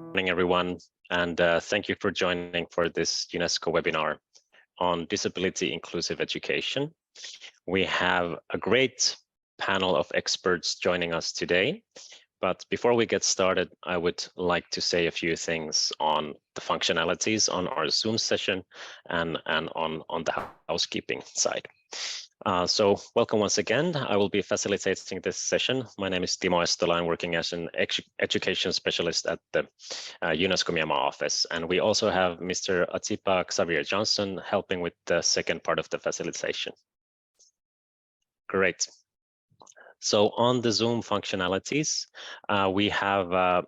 Morning, everyone, and thank you for joining for this UNESCO webinar on disability inclusive education. We have a great panel of experts joining us today, but before we get started, I would like to say a few things on the functionalities on our Zoom session and on the housekeeping side. So welcome once again. I will be facilitating this session. My name is Timo Estola. I'm working as an education specialist at the UNESCO Myanmar office. And we also have Mr. Atipa Xavier Johnson helping with the second part of the facilitation. Great. So on the Zoom functionalities, we have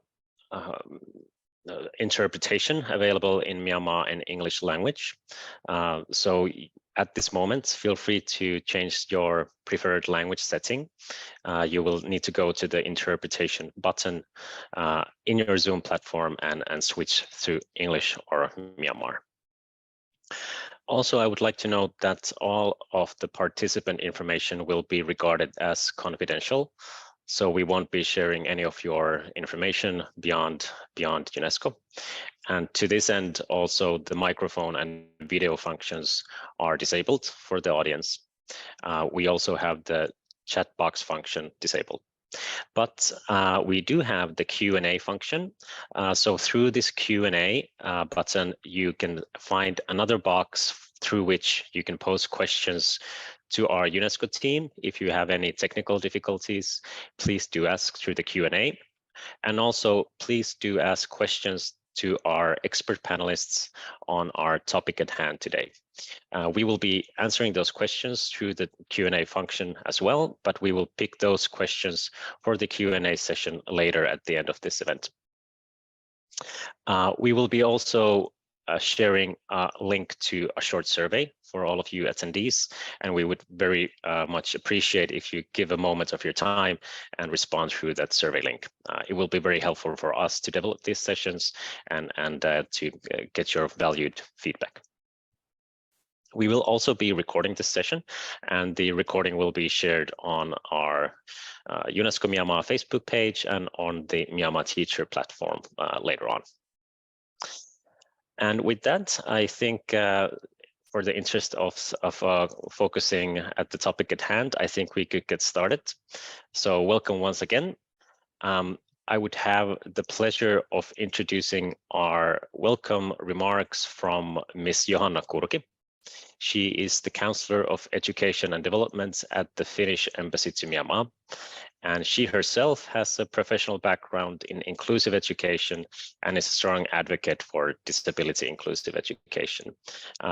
interpretation available in Myanmar and English language. So at this moment, feel free to change your preferred language setting. You will need to go to the interpretation button in your Zoom platform and switch to English or Myanmar. Also, I would like to note that all of the participant information will be regarded as confidential. So we won't be sharing any of your information beyond UNESCO. And to this end, also the microphone and video functions are disabled for the audience. We also have the chat box function disabled. But we do have the Q&A function. So through this Q&A button, you can find another box through which you can pose questions to our UNESCO team. If you have any technical difficulties, please do ask through the Q&A. And also, please do ask questions to our expert panelists on our topic at hand today. We will be answering those questions through the Q&A function as well, but we will pick those questions for the Q&A session later at the end of this event. We will be also sharing a link to a short survey for all of you attendees, and we would very much appreciate if you give a moment of your time and respond through that survey link. It will be very helpful for us to develop these sessions and to get your valued feedback. We will also be recording this session, and the recording will be shared on our UNESCO Myanmar Facebook page and on the Myanmar Teacher platform later on. And with that, I think for the interest of focusing at the topic at hand, I think we could get started. So welcome once again. I would have the pleasure of introducing our welcome remarks from Ms. Johanna Kurki. She is the Counselor of Education and Development at the Finnish Embassy to Myanmar, and she herself has a professional background in inclusive education and is a strong advocate for disability inclusive education.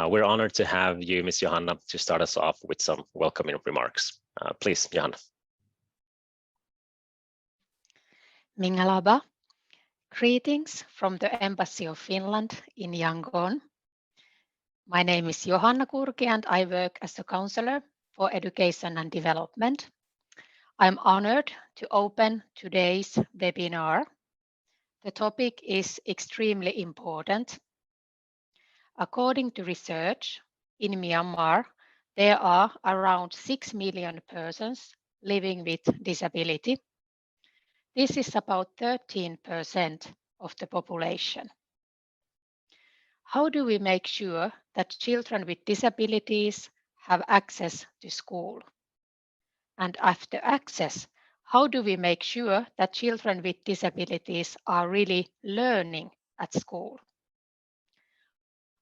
We're honored to have you, Ms. Johanna, to start us off with some welcoming remarks. Please, Johanna. Mingalaba. Greetings from the Embassy of Finland in Yangon. My name is Johanna Kurki and I work as a counselor for education and development. I'm honored to open today's webinar. The topic is extremely important. According to research, in Myanmar, there are around 6 million persons living with disability. This is about 13% of the population. How do we make sure that children with disabilities have access to school? And after access, how do we make sure that children with disabilities are really learning at school?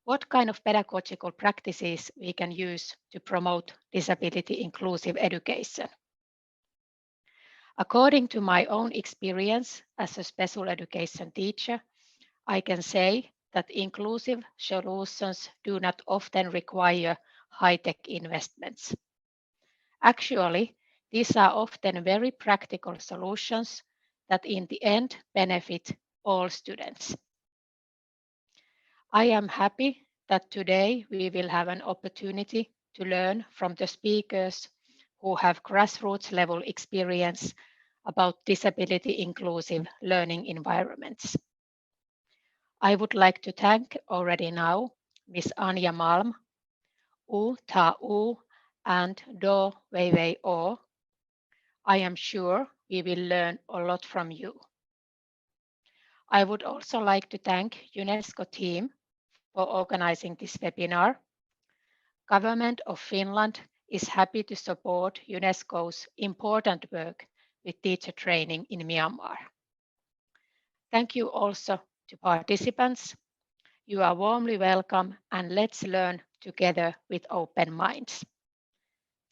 What kind of pedagogical practices we can use to promote disability inclusive education? According to my own experience as a special education teacher, I can say that inclusive solutions do not often require high-tech investments. Actually, these are often very practical solutions that in the end benefit all students. I am happy that today we will have an opportunity to learn from the speakers who have grassroots level experience about disability inclusive learning environments. I would like to thank already now Ms. Anja Malm, U Ta U, and Do Wei Wei O. I am sure we will learn a lot from you. I would also like to thank UNESCO team for organizing this webinar. Government of Finland is happy to support UNESCO's important work with teacher training in Myanmar. Thank you also to participants. You are warmly welcome, and let's learn together with open minds.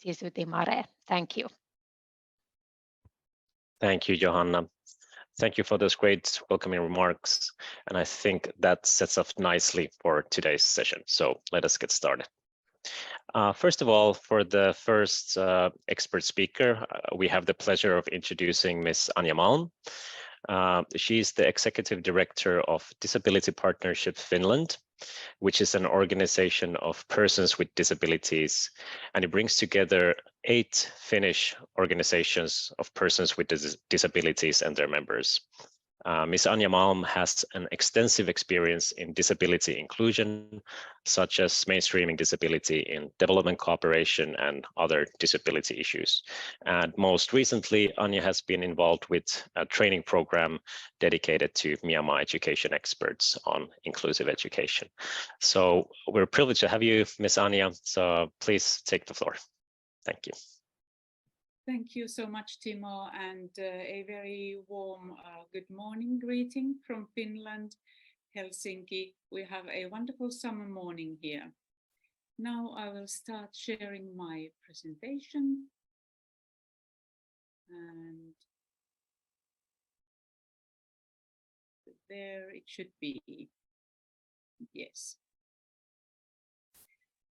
Sisuti Mare, thank you. Thank you, Johanna. Thank you for those great welcoming remarks. And I think that sets up nicely for today's session. So let us get started. First of all, for the first expert speaker, we have the pleasure of introducing Ms. Anja Malm. She's the Executive Director of Disability Partnership Finland, which is an organization of persons with disabilities, and it brings together 8 Finnish organizations of persons with disabilities and their members. Ms. Anja Malm has an extensive experience in disability inclusion, such as mainstreaming disability in development cooperation and other disability issues. And most recently, Anja has been involved with a training program dedicated to Myanmar education experts on inclusive education. So we're privileged to have you, Ms. Anja, so please take the floor. Thank you. Thank you so much, Timo, and a very warm good morning greeting from Finland, Helsinki. We have a wonderful summer morning here. Now I will start sharing my presentation. And there it should be. Yes.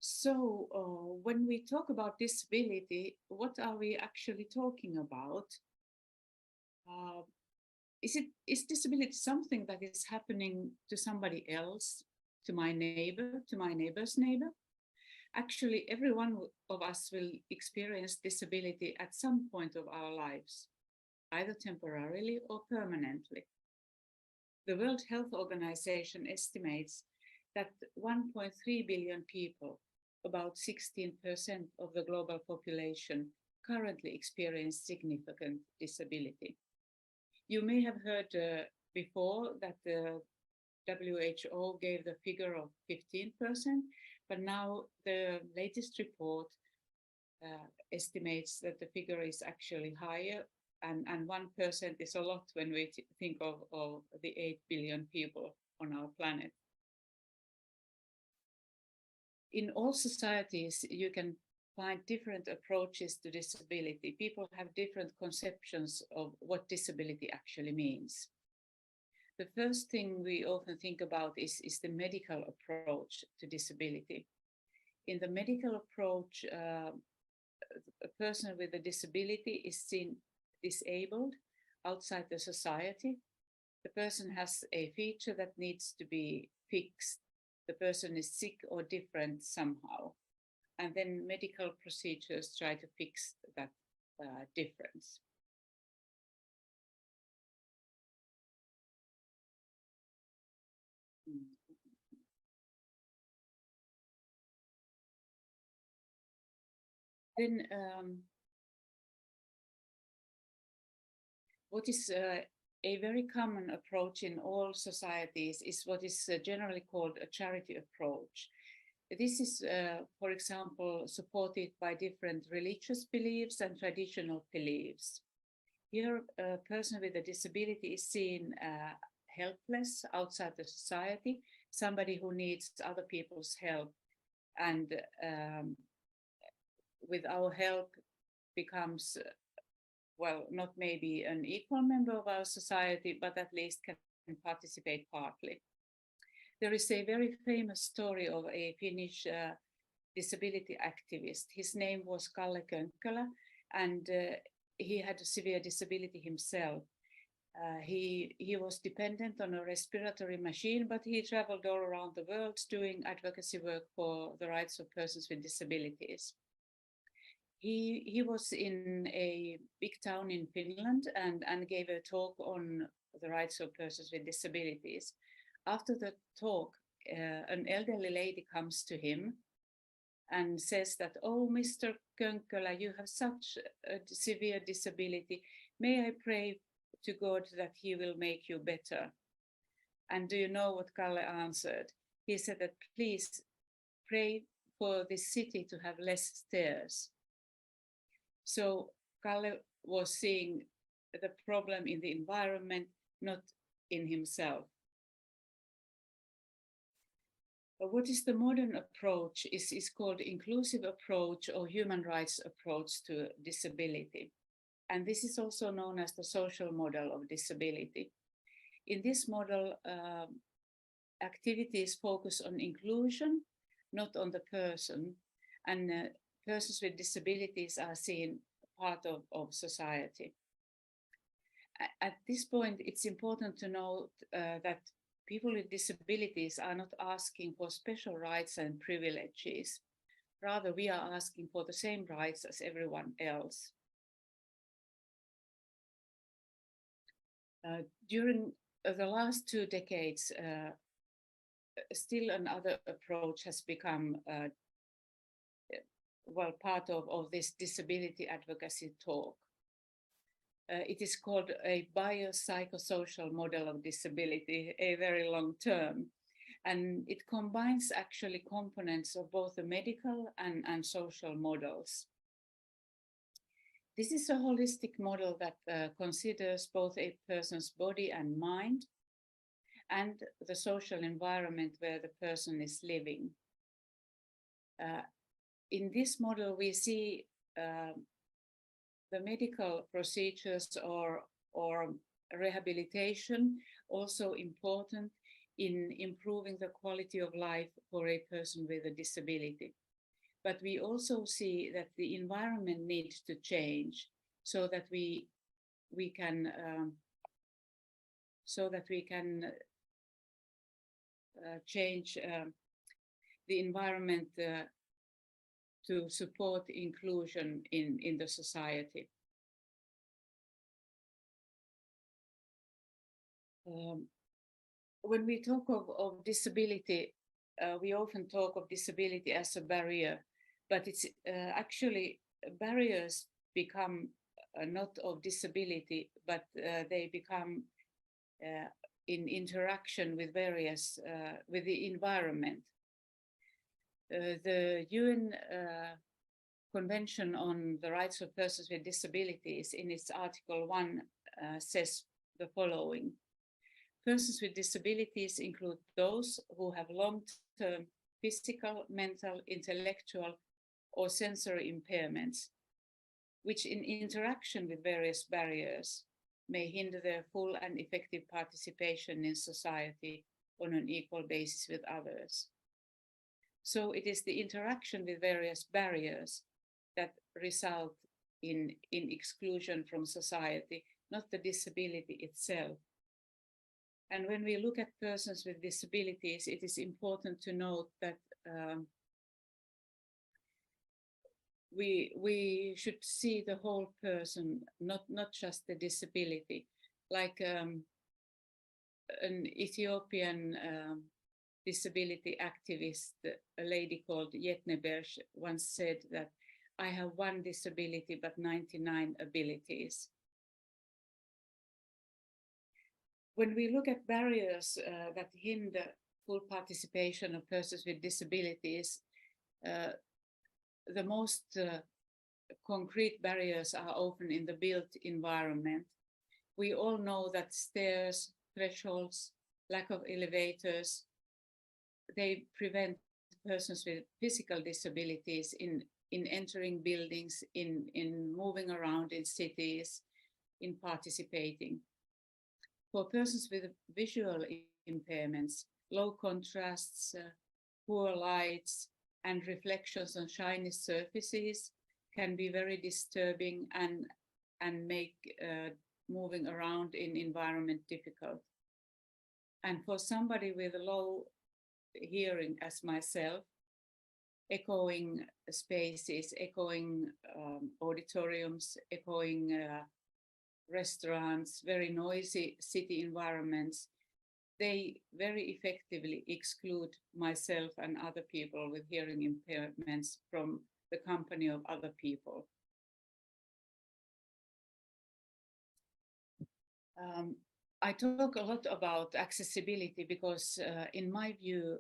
So when we talk about disability, what are we actually talking about? Is disability something that is happening to somebody else, to my neighbor, to my neighbor's neighbor? Actually, every one of us will experience disability at some point of our lives, either temporarily or permanently. The World Health Organization estimates that 1.3 billion people, about 16% of the global population, currently experience significant disability. You may have heard before that the WHO gave the figure of 15%, but now the latest report estimates that the figure is actually higher, and 1% is a lot when we think of the 8 billion people on our planet. In all societies, you can find different approaches to disability. People have different conceptions of what disability actually means. The first thing we often think about is the medical approach to disability. In the medical approach, a person with a disability is seen disabled outside the society. The person has a feature that needs to be fixed. The person is sick or different somehow. And then medical procedures try to fix that difference. Then what is a very common approach in all societies is what is generally called a charity approach. This is, for example, supported by different religious beliefs and traditional beliefs. Here, a person with a disability is seen helpless outside the society, somebody who needs other people's help, and with our help becomes, well, not maybe an equal member of our society, but at least can participate partly. There is a very famous story of a Finnish disability activist. His name was Kalle Könkkölä, and he had a severe disability himself. He was dependent on a respiratory machine, but he traveled all around the world doing advocacy work for the rights of persons with disabilities. He was in a big town in Finland and gave a talk on the rights of persons with disabilities. After the talk, an elderly lady comes to him and says that, "Oh, Mr. Könkkölä, you have such a severe disability. May I pray to God that he will make you better?" And do you know what Kalle answered? He said that please pray for this city to have less stairs. So Kalle was seeing the problem in the environment, not in himself. But what is the modern approach is called inclusive approach or human rights approach to disability. And this is also known as the social model of disability. In this model, activities focus on inclusion, not on the person, and persons with disabilities are seen part of society. At this point, it's important to note that people with disabilities are not asking for special rights and privileges. Rather, we are asking for the same rights as everyone else. During the last 2 decades, still another approach has become part of this disability advocacy talk. It is called a biopsychosocial model of disability, a very long term, and it combines actually components of both the medical and social models. This is a holistic model that considers both a person's body and mind and the social environment where the person is living. In this model, we see the medical procedures or rehabilitation also important in improving the quality of life for a person with a disability. But we also see that the environment needs to change so that we can change the environment to support inclusion in the society. When we talk of disability, we often talk of disability as a barrier, but it's actually barriers become not of disability, but they become in interaction with various, with the environment. The UN Convention on the Rights of Persons with Disabilities in its Article 1 says the following: persons with disabilities include those who have long-term physical, mental, intellectual, or sensory impairments, which in interaction with various barriers may hinder their full and effective participation in society on an equal basis with others. So it is the interaction with various barriers that result in exclusion from society, not the disability itself. And when we look at persons with disabilities, it is important to note that we should see the whole person, not just the disability. Like an Ethiopian disability activist, a lady called Yetnebersh, once said that I have one disability but 99 abilities. When we look at barriers that hinder full participation of persons with disabilities, the most concrete barriers are often in the built environment. We all know that stairs, thresholds, lack of elevators, they prevent persons with physical disabilities in entering buildings, in moving around in cities, in participating. For persons with visual impairments, low contrasts, poor lights, and reflections on shiny surfaces can be very disturbing and make moving around in environment difficult. And for somebody with low hearing as myself, echoing spaces, echoing auditoriums, echoing restaurants, very noisy city environments, they very effectively exclude myself and other people with hearing impairments from the company of other people. I talk a lot about accessibility because in my view,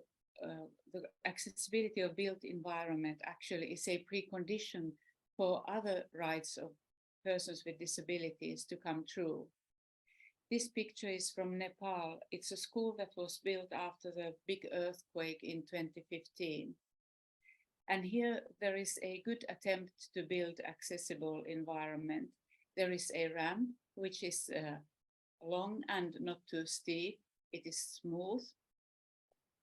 the accessibility of built environment actually is a precondition for other rights of persons with disabilities to come true. This picture is from Nepal. It's a school that was built after the big earthquake in 2015. And here there is a good attempt to build accessible environment. There is a ramp, which is long and not too steep. It is smooth.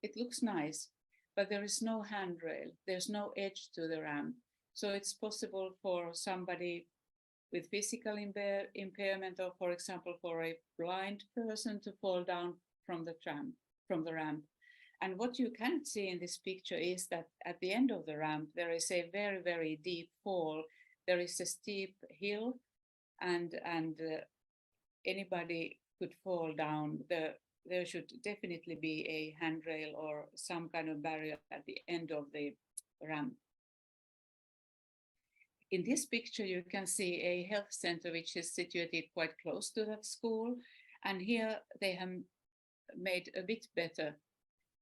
It looks nice, but there is no handrail. There's no edge to the ramp. So it's possible for somebody with physical impairment, or for example, for a blind person to fall down from the ramp. And what you can't see in this picture is that at the end of the ramp, there is a very, very deep fall. There is a steep hill, and anybody could fall down. There should definitely be a handrail or some kind of barrier at the end of the ramp. In this picture, you can see a health center which is situated quite close to that school. And here they have made a bit better,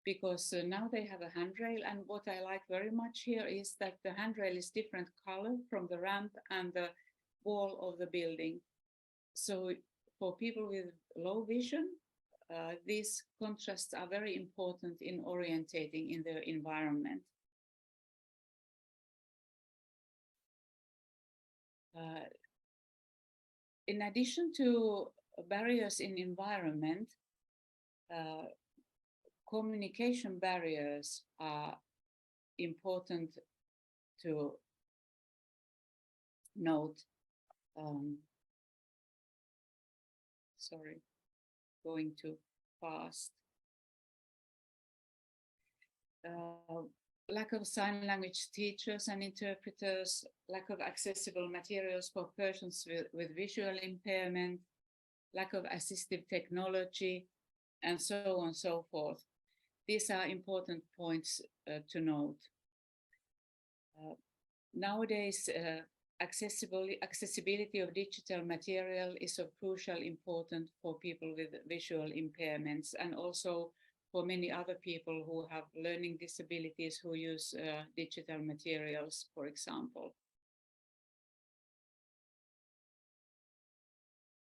because now they have a handrail. And what I like very much here is that the handrail is different color from the ramp and the wall of the building. So for people with low vision, these contrasts are very important in orientating in their environment. In addition to barriers in environment, communication barriers are important to note. Sorry, going too fast. Lack of sign language teachers and interpreters, lack of accessible materials for persons with visual impairment, lack of assistive technology, and so on and so forth. These are important points to note. Nowadays, accessibility of digital material is of crucial importance for people with visual impairments, and also for many other people who have learning disabilities who use digital materials, for example.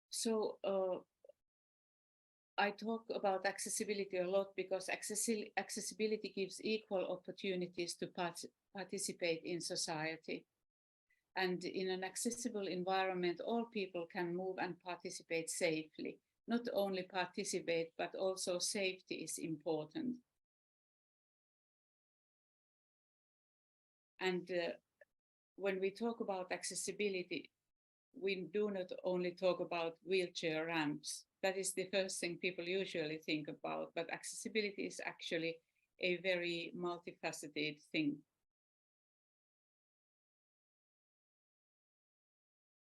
So I talk about accessibility a lot because accessibility gives equal opportunities to participate in society. And in an accessible environment, all people can move and participate safely. Not only participate, but also safety is important. And when we talk about accessibility, we do not only talk about wheelchair ramps. That is the first thing people usually think about, but accessibility is actually a very multifaceted thing.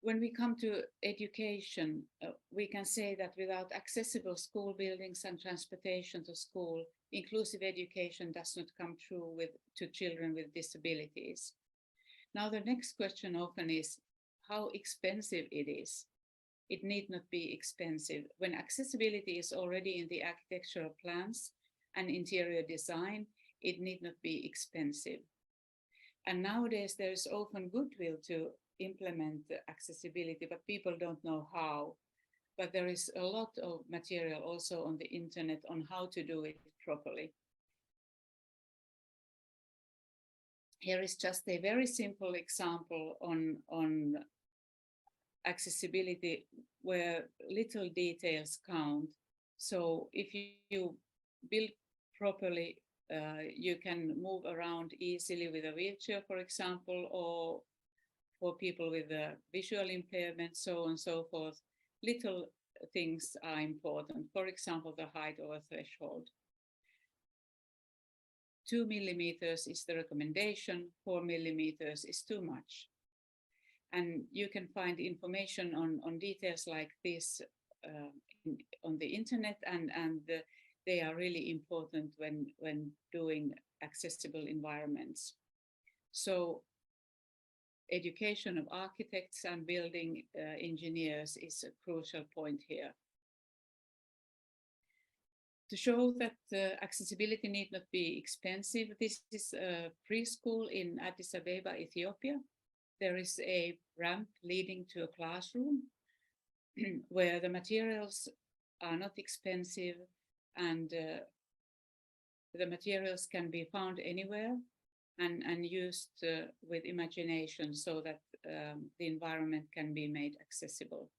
When we come to education, we can say that without accessible school buildings and transportation to school, inclusive education does not come true to children with disabilities. Now, the next question often is how expensive it is. It need not be expensive. When accessibility is already in the architectural plans and interior design, it need not be expensive. And nowadays there is often goodwill to implement accessibility, but people don't know how. But there is a lot of material also on the internet on how to do it properly. Here is just a very simple example on accessibility where little details count. So if you build properly, you can move around easily with a wheelchair, for example, or for people with a visual impairment, so on and so forth. Little things are important. For example, the height of a threshold. 2 millimeters is the recommendation, 4 millimeters is too much. And you can find information on details like this on the internet, and they are really important when doing accessible environments. So education of architects and building engineers is a crucial point here. To show that accessibility need not be expensive, this is a preschool in Addis Ababa, Ethiopia. There is a ramp leading to a classroom where the materials are not expensive, and the materials can be found anywhere and used with imagination, so that the environment can be made accessible.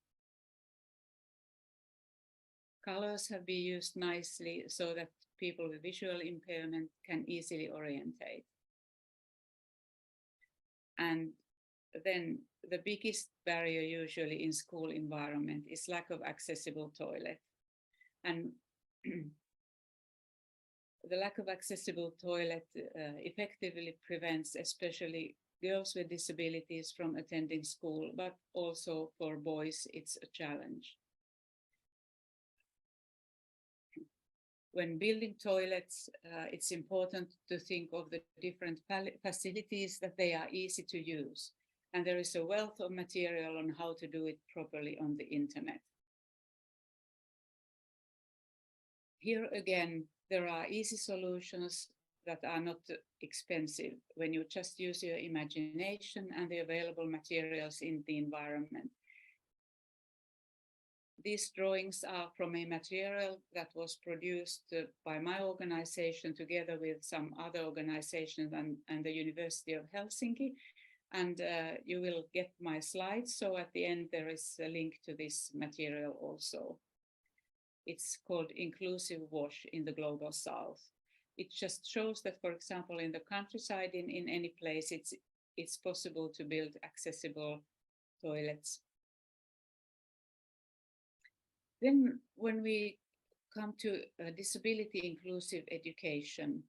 Colors have been used nicely so that people with visual impairment can easily orientate. And then the biggest barrier usually in school environment is lack of accessible toilet. And the lack of accessible toilet effectively prevents especially girls with disabilities from attending school, but also for boys it's a challenge. When building toilets, it's important to think of the different facilities, that they are easy to use. And there is a wealth of material on how to do it properly on the internet. Here again, there are easy solutions that are not expensive when you just use your imagination and the available materials in the environment. These drawings are from a material that was produced by my organization together with some other organizations and the University of Helsinki. And you will get my slides. So at the end, there is a link to this material also. It's called Inclusive Wash in the Global South. It just shows that, for example, in the countryside, in any place, it's possible to build accessible toilets. Then when we come to disability inclusive education,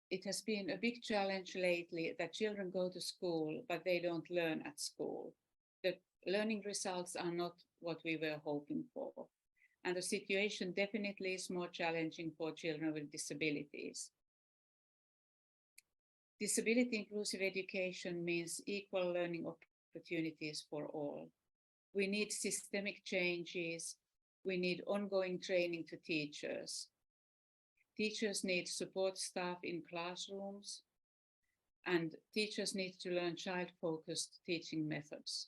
it has been a big challenge lately that children go to school, but they don't learn at school. The learning results are not what we were hoping for. And the situation definitely is more challenging for children with disabilities. Disability inclusive education means equal learning opportunities for all. We need systemic changes. We need ongoing training to teachers. Teachers need support staff in classrooms, and teachers need to learn child-focused teaching methods.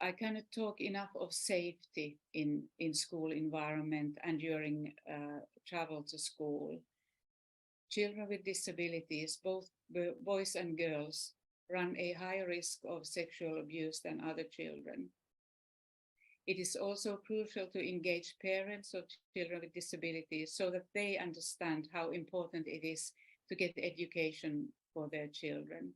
I cannot talk enough of safety in school environment and during travel to school. Children with disabilities, both boys and girls, run a higher risk of sexual abuse than other children. It is also crucial to engage parents of children with disabilities so that they understand how important it is to get education for their children.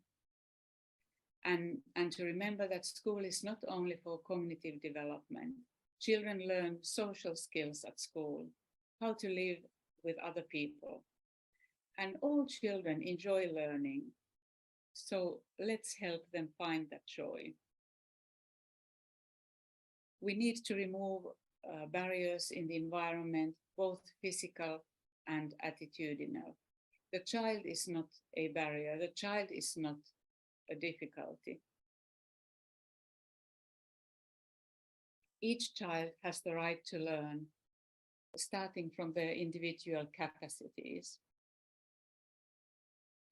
And to remember that school is not only for cognitive development. Children learn social skills at school, how to live with other people. And all children enjoy learning. So let's help them find that joy. We need to remove barriers in the environment, both physical and attitudinal. The child is not a barrier. The child is not a difficulty. Each child has the right to learn, starting from their individual capacities.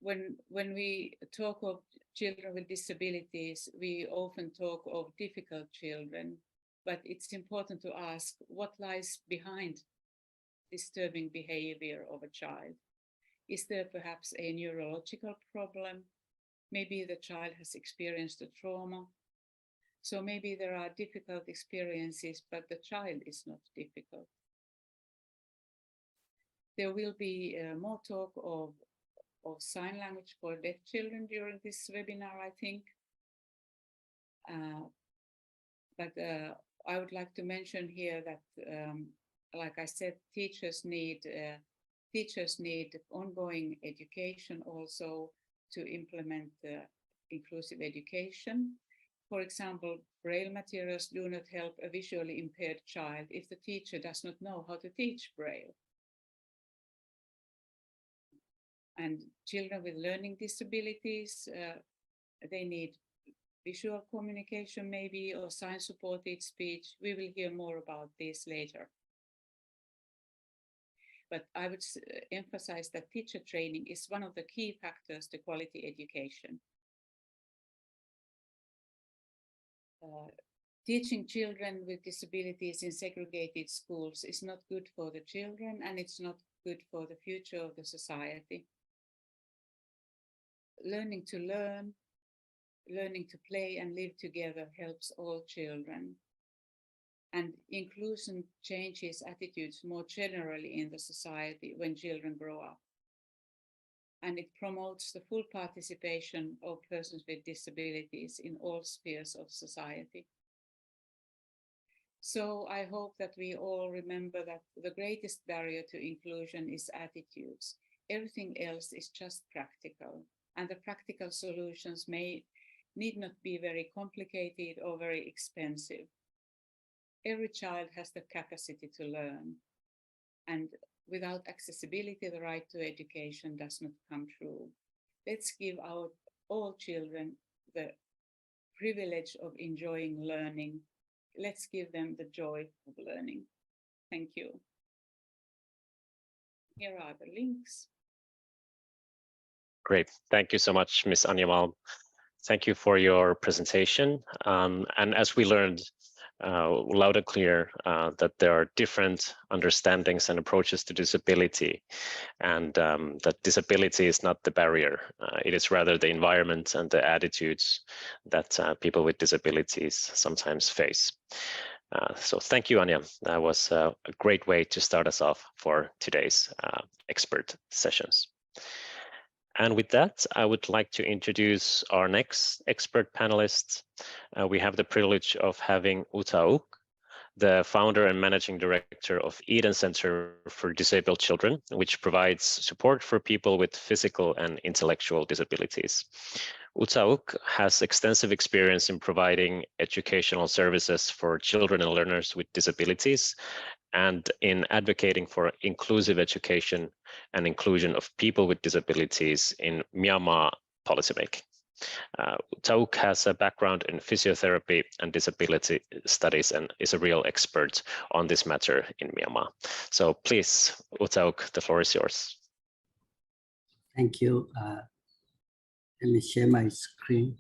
When we talk of children with disabilities, we often talk of difficult children, but it's important to ask what lies behind disturbing behavior of a child. Is there perhaps a neurological problem? Maybe the child has experienced a trauma. So maybe there are difficult experiences, but the child is not difficult. There will be more talk of sign language for deaf children during this webinar, I think. But I would like to mention here that, like I said, teachers need ongoing education also to implement inclusive education. For example, Braille materials do not help a visually impaired child if the teacher does not know how to teach Braille. And children with learning disabilities, they need visual communication maybe, or sign-supported speech. We will hear more about this later. But I would emphasize that teacher training is one of the key factors to quality education. Teaching children with disabilities in segregated schools is not good for the children, and it's not good for the future of the society. Learning to learn, learning to play and live together helps all children. And inclusion changes attitudes more generally in the society when children grow up. And it promotes the full participation of persons with disabilities in all spheres of society. So I hope that we all remember that the greatest barrier to inclusion is attitudes. Everything else is just practical, and the practical solutions need not be very complicated or very expensive. Every child has the capacity to learn, and without accessibility, the right to education does not come true. Let's give all children the privilege of enjoying learning. Let's give them the joy of learning. Thank you. Here are the links. Great. Thank you so much, Ms. Anjamal. Thank you for your presentation. And as we learned loud and clear that there are different understandings and approaches to disability, and that disability is not the barrier. It is rather the environment and the attitudes that people with disabilities sometimes face. So thank you, Anja. That was a great way to start us off for today's expert sessions. And with that, I would like to introduce our next expert panelist. We have the privilege of having Uta Uk, the founder and managing director of Eden Center for Disabled Children, which provides support for people with physical and intellectual disabilities. Uta Uk has extensive experience in providing educational services for children and learners with disabilities, and in advocating for inclusive education and inclusion of people with disabilities in Myanmar policymaking. Uta Uk has a background in physiotherapy and disability studies and is a real expert on this matter in Myanmar. So please, Uta Uk, the floor is yours. Thank you. Let me share my screen.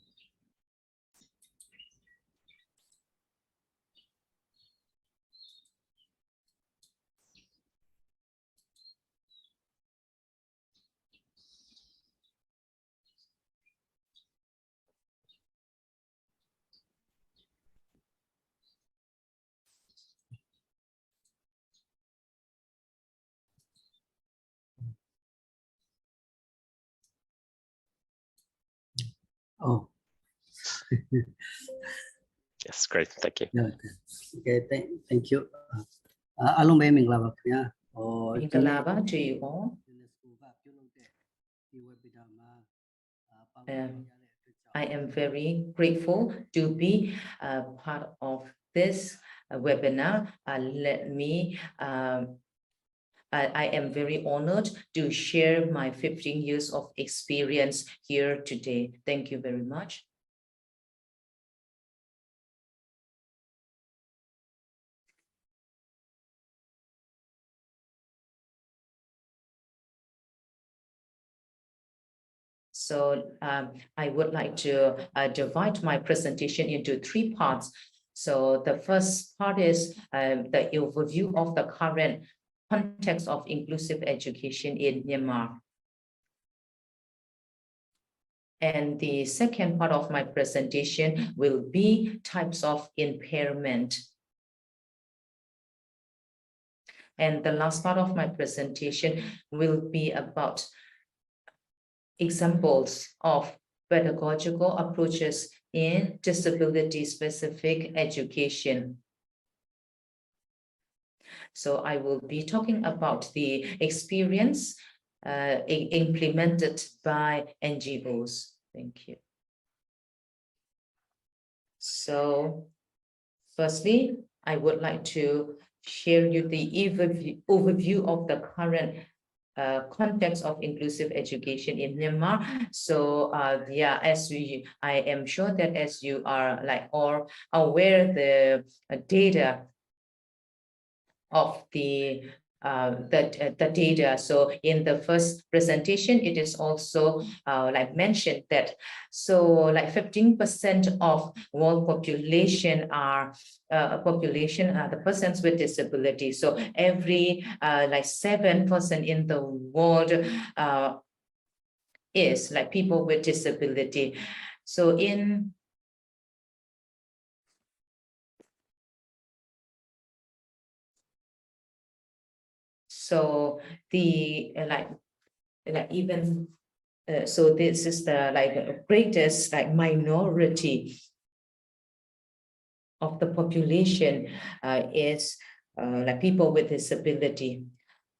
Oh. Yes, great. Thank you. Okay, thank you. Along with me, Mingalaba to you all. I am very grateful to be part of this webinar. I am very honored to share my 15 years of experience here today. Thank you very much. So I would like to divide my presentation into 3 parts. So the first part is the overview of the current context of inclusive education in Myanmar. And the second part of my presentation will be types of impairment. And the last part of my presentation will be about examples of pedagogical approaches in disability-specific education. So I will be talking about the experience implemented by NGOs. Thank you. So firstly, I would like to share you the overview of the current context of inclusive education in Myanmar. So yeah, I am sure that as you are like all aware, the data of the data. So in the first presentation, it is also like mentioned that like 15% of world population are the persons with disability. So every like 7% in the world is like people with disability. So so the like even so this is the like greatest like minority of the population is like people with disability.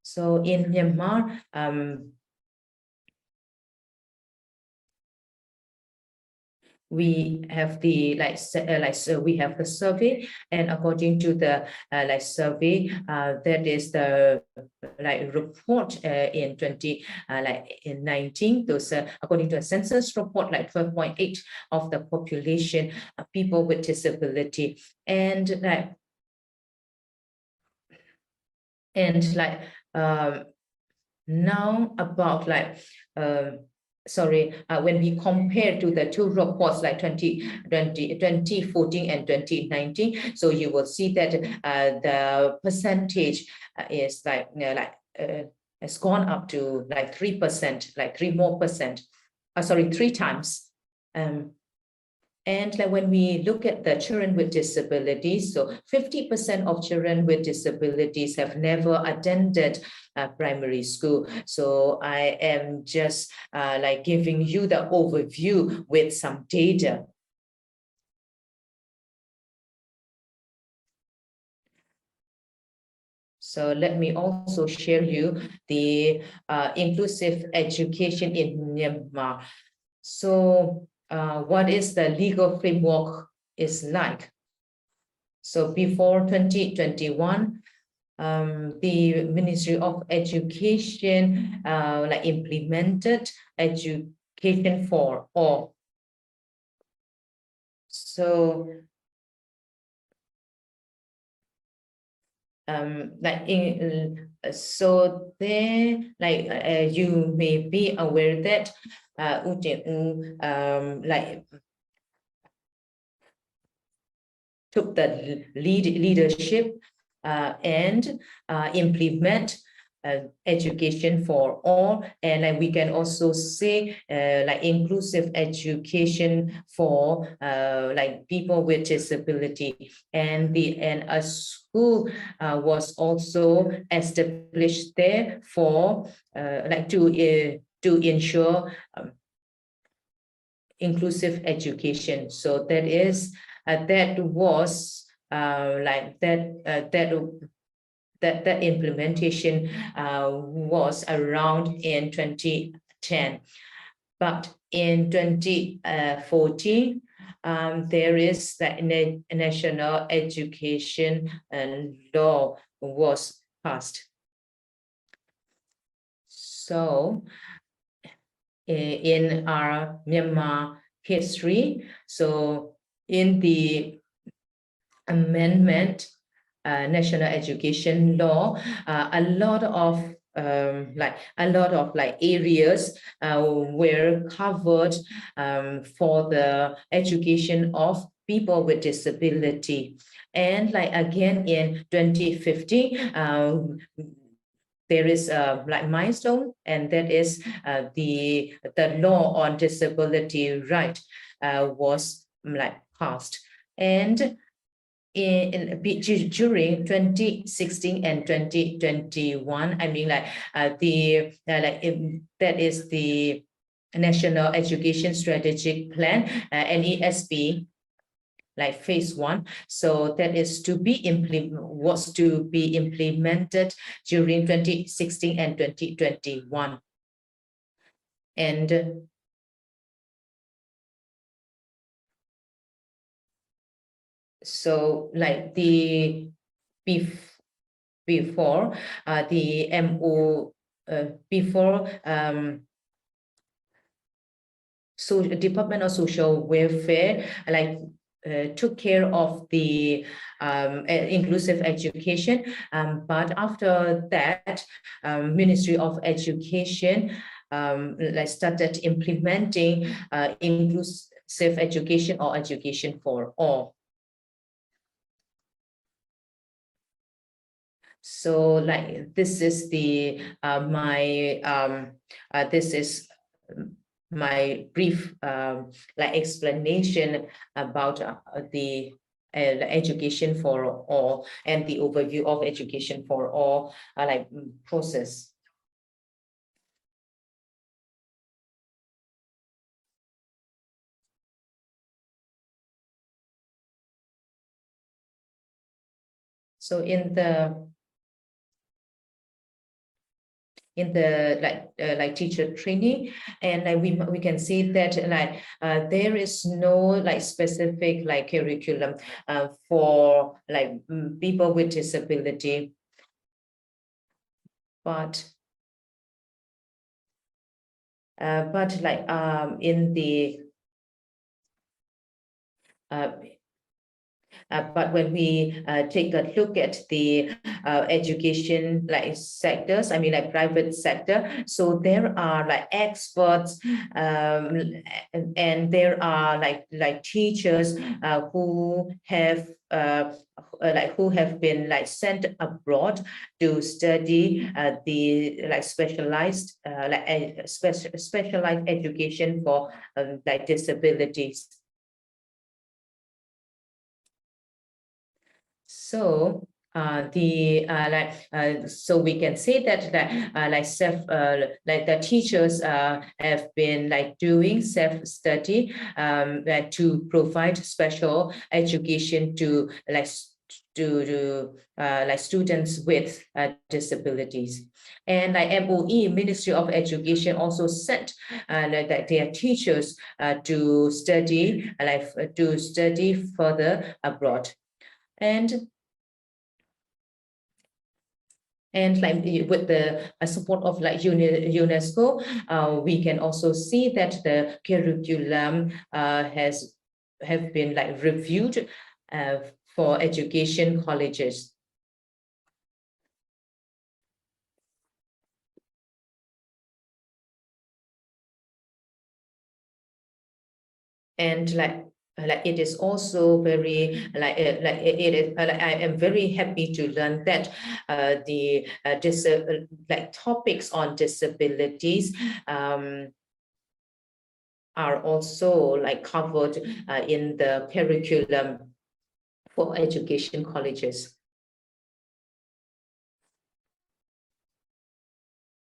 So in Myanmar, we have the so we have the survey, and according to the like survey, that is the like report in 2019. Those according to a census report, like 12.8 of the population are people with disability, and now about like when we compare to the two reports like 2014 and 2019, so you will see that the percentage is has gone up to like 3%, like 3 times. And like when we look at the children with disabilities, so 50% of children with disabilities have never attended primary school. So I am just like giving you the overview with some data. So let me also share you the inclusive education in Myanmar. So what is the legal framework is like? So before 2021, the Ministry of Education like implemented education for all. So so there, like you may be aware that like took the leadership and implement education for all, and like we can also say like inclusive education for like people with disability, and a school was also established there for like to ensure inclusive education. So that is that was like that implementation was around in 2010, but in 2014 there is the national education law was passed. So in our Myanmar history, so in the amendment national education law, a lot of areas were covered for the education of people with disability. And like again in 2015, there is a like milestone, and that is the law on disability right was like passed. And during 2016 and 2021, I mean like that is the National Education Strategic Plan, NESP, like phase 1. So that is to be implemented during 2016 and 2021. And so like the before the MOU before so the Department of Social Welfare like took care of the inclusive education, but after that, Ministry of Education like started implementing inclusive education or education for all. So like this is the this is my brief like explanation about the education for all and the overview of education for all like process. So in the like teacher training, and like we can see that like there is no like specific like curriculum for like people with disability, but like in the but when we take a look at the education like sectors, I mean like private sector, so there are like experts and there are like teachers who have who have been like sent abroad to study the like specialized specialized education for like disabilities. So so we can say that like the teachers have been like doing self-study to provide special education to like like students with disabilities. And like MOE, Ministry of Education, also sent like their teachers to study further abroad. And like with the support of like UNESCO, we can also see that the curriculum have been like reviewed for education colleges. And like it is also very like it is I am very happy to learn that the like topics on disabilities are also like covered in the curriculum for education colleges.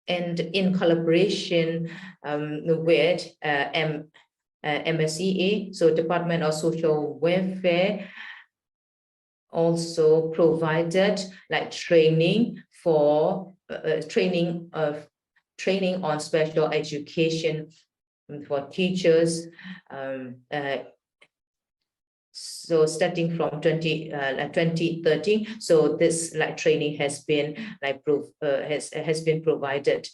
And in collaboration with MSEA, so Department of Social Welfare, also provided like training for training on special education for teachers. So starting from 2013, so this like training has been like has been provided.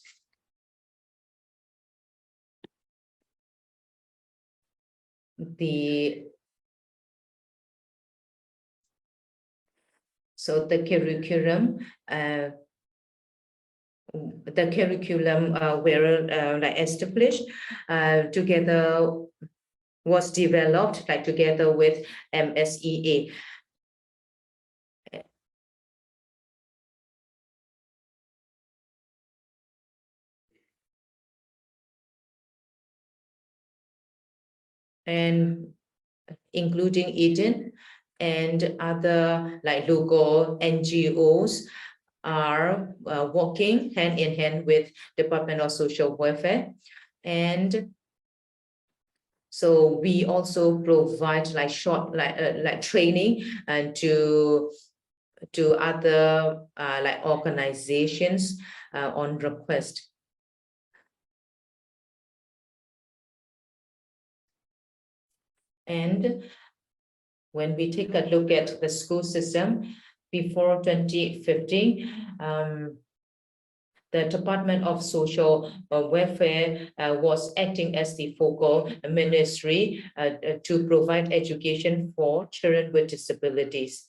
So the curriculum were like established together, was developed like together with MSEA. And including Eden and other like local NGOs are working hand in hand with Department of Social Welfare. And so we also provide like short like training and to other like organizations on request. And when we take a look at the school system before 2015, the Department of Social Welfare was acting as the focal ministry to provide education for children with disabilities.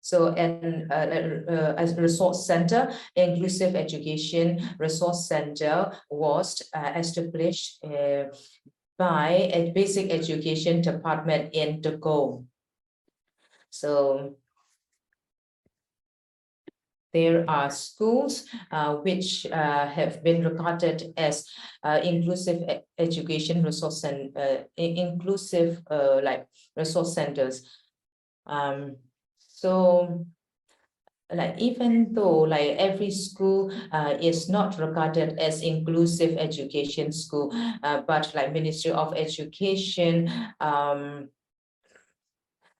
So, as a resource center, inclusive education resource center was established by a basic education department in Dago. So there are schools which have been regarded as inclusive education resource and inclusive like resource centers. So like even though like every school is not regarded as inclusive education school, but like Ministry of Education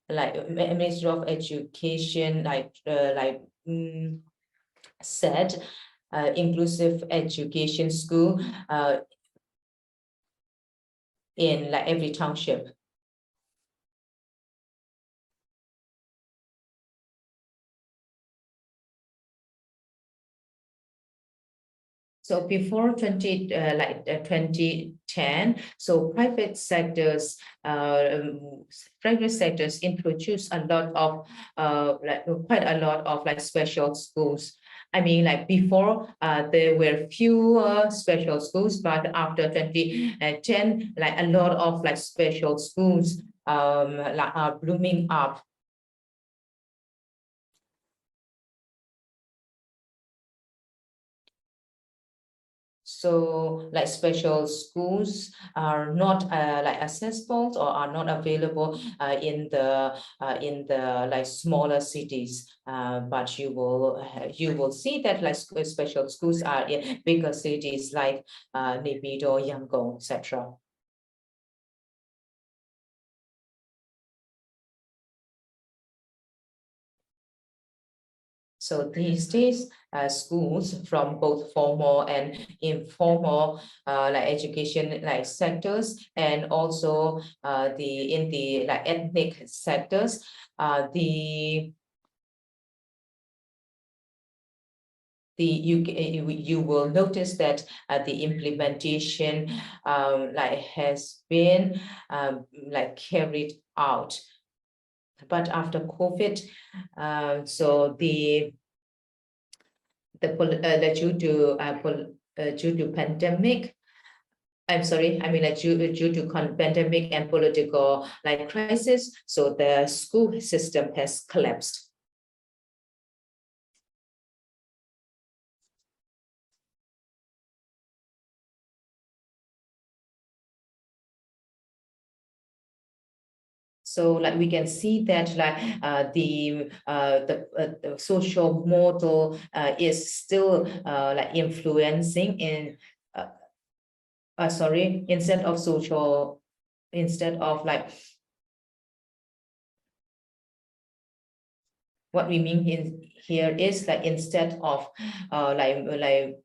like Ministry of Education said inclusive education school in like every township. So before 2010, so private sectors introduced a lot of quite a lot of like special schools. I mean, like before, there were fewer special schools, but after 2010, like a lot of like special schools are blooming up. So like special schools are not like accessible or are not available in the like smaller cities, but you will see that like special schools are in bigger cities like Naypyidaw, Yangon, etc. So these days, schools from both formal and informal like education like sectors, and also in the like ethnic sectors, you will notice that the implementation like has been like carried out. But after COVID, so due to pandemic, I'm sorry, I mean like due to pandemic and political like crisis, so the school system has collapsed. So like we can see that like the social model is still like influencing in sorry, instead of like what we mean here is like instead of like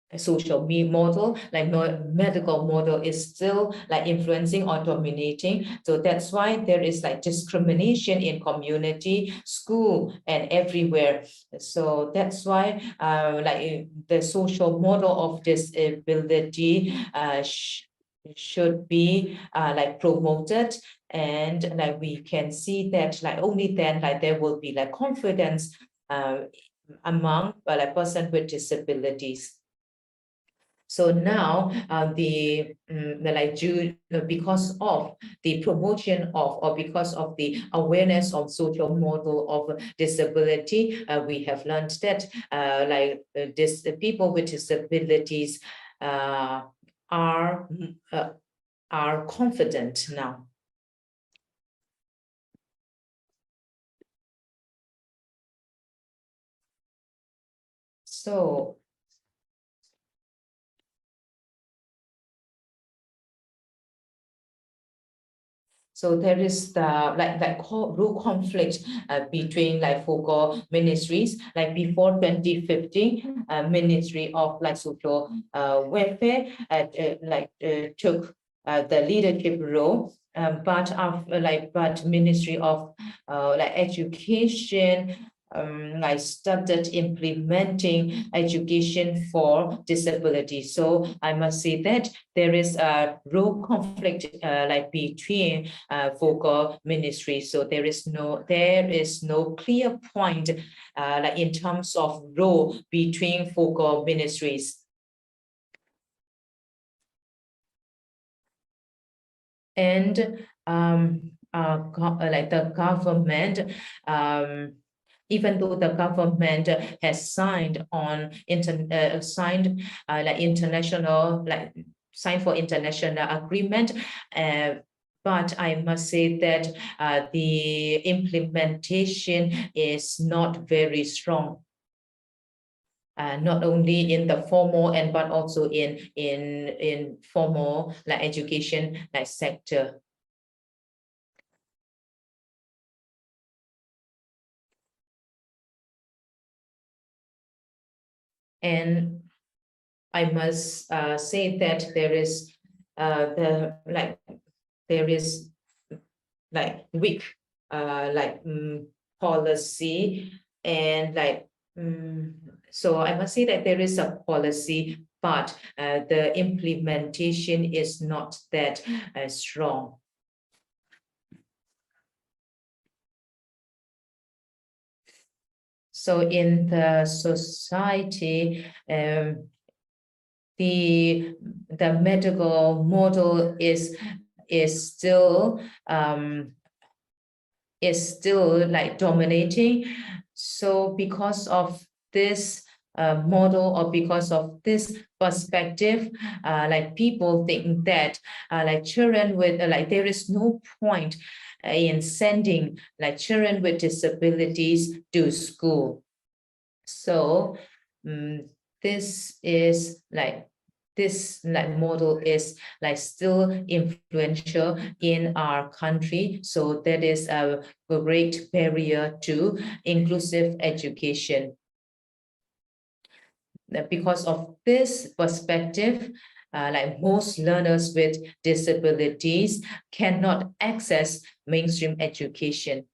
a social model, like medical model is still like influencing or dominating. So that's why there is like discrimination in community, school, and everywhere. So that's why like the social model of disability should be like promoted, and like we can see that like only then like there will be like confidence among like person with disabilities. So now because of the promotion of or because of the awareness of social model of disability, we have learned that people with disabilities are confident now. So there is the real conflict between like focal ministries. Like before 2015, Ministry of like Social Welfare took the leadership role, but Ministry of Education I started implementing education for disabilities. So I must say that there is a role conflict between focal ministries. So there is no clear point in terms of role between focal ministries. And the government, even though the government has signed on signed for international agreement, but I must say that the implementation is not very strong. Not only in the formal but also in formal education sector. And I must say that there is weak policy and so I must say that there is a policy, but the implementation is not that strong. So in the society, the medical model is still dominating. So because of this model, or because of this perspective, people think that children with there is no point in sending children with disabilities to school. So this is this model is still influential in our country. So that is a great barrier to inclusive education. Because of this perspective, most learners with disabilities cannot access mainstream education.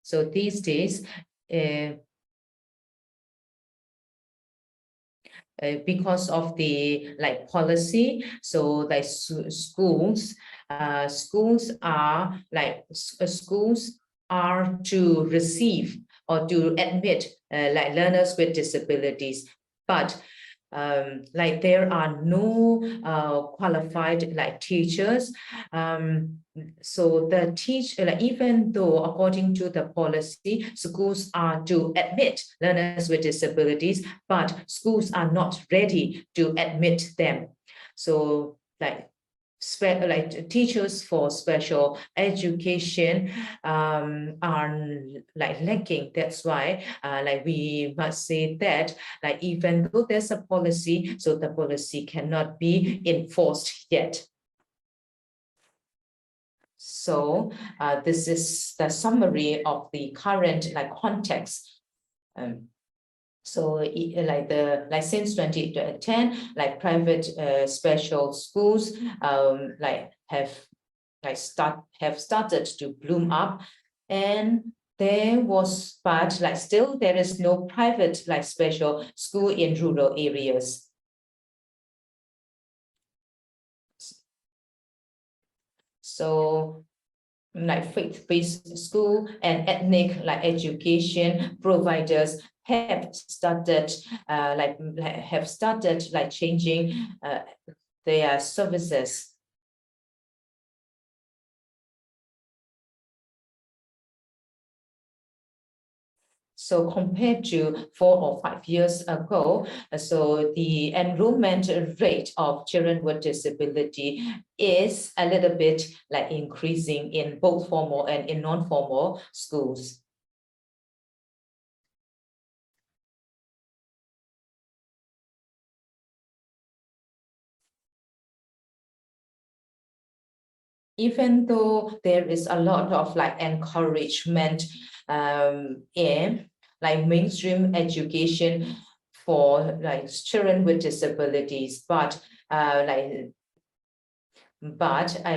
So these days, because of the policy, so schools are to receive or to admit learners with disabilities, but there are no qualified teachers. So the even though according to the policy, schools are to admit learners with disabilities, but schools are not ready to admit them. So teachers for special education are lacking. That's why we must say that even though there's a policy, so the policy cannot be enforced yet. So this is the summary of the current context. So since 2010, private special schools have started to bloom up, and there was, but still there is no private special school in rural areas. So faith-based school and ethnic education providers have started changing their services. So compared to 4 or 5 years ago, so the enrollment rate of children with disability is a little bit increasing in both formal and in non-formal schools. Even though there is a lot of encouragement like mainstream education for like children with disabilities, but I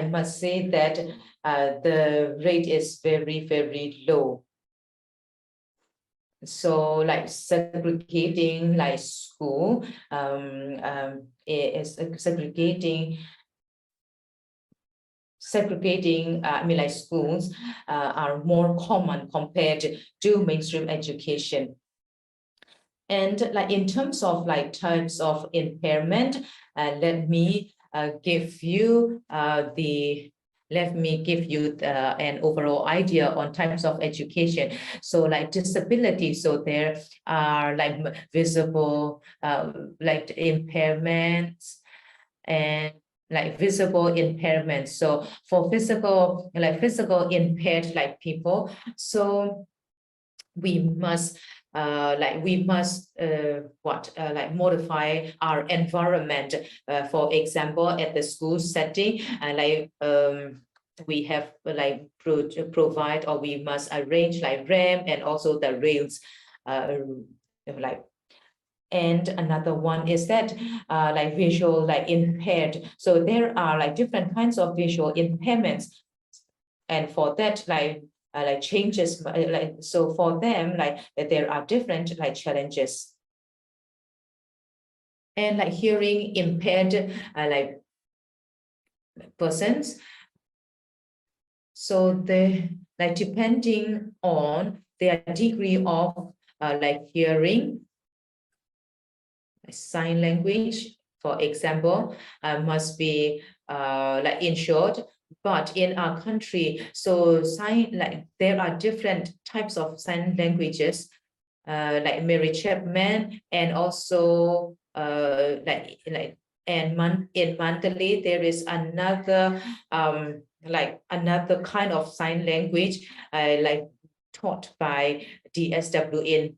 must say that the rate is very, very low. So like segregating like school is segregating I mean like schools are more common compared to mainstream education. And like in terms of like types of impairment, let me give you an overall idea on types of education. So like disability, so there are like visible like impairments and like visible impairments. So for physical impaired like people, so we must modify our environment. For example, at the school setting, we have like provide, or we must arrange like ramp and also the rails, and another one is that like visual like impaired. So there are like different kinds of visual impairments, and for that like changes so for them like there are different like challenges. And like hearing impaired like persons, so they like depending on their degree of like hearing, sign language, for example, must be like ensured. But in our country, so there are different types of sign languages, like Mary Chapman, and also in Mandalay there is another another kind of sign language like taught by DSW in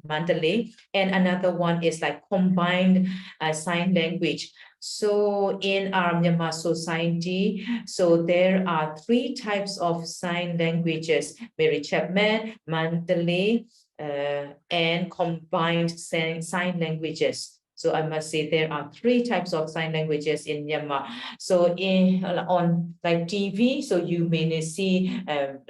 Mandalay, and another one is like combined sign language. So in our Myanmar society, so there are 3 types of sign languages: Mary Chapman, Mandalay, and combined sign languages. So I must say there are 3 types of sign languages in Myanmar. So on like TV, so you may see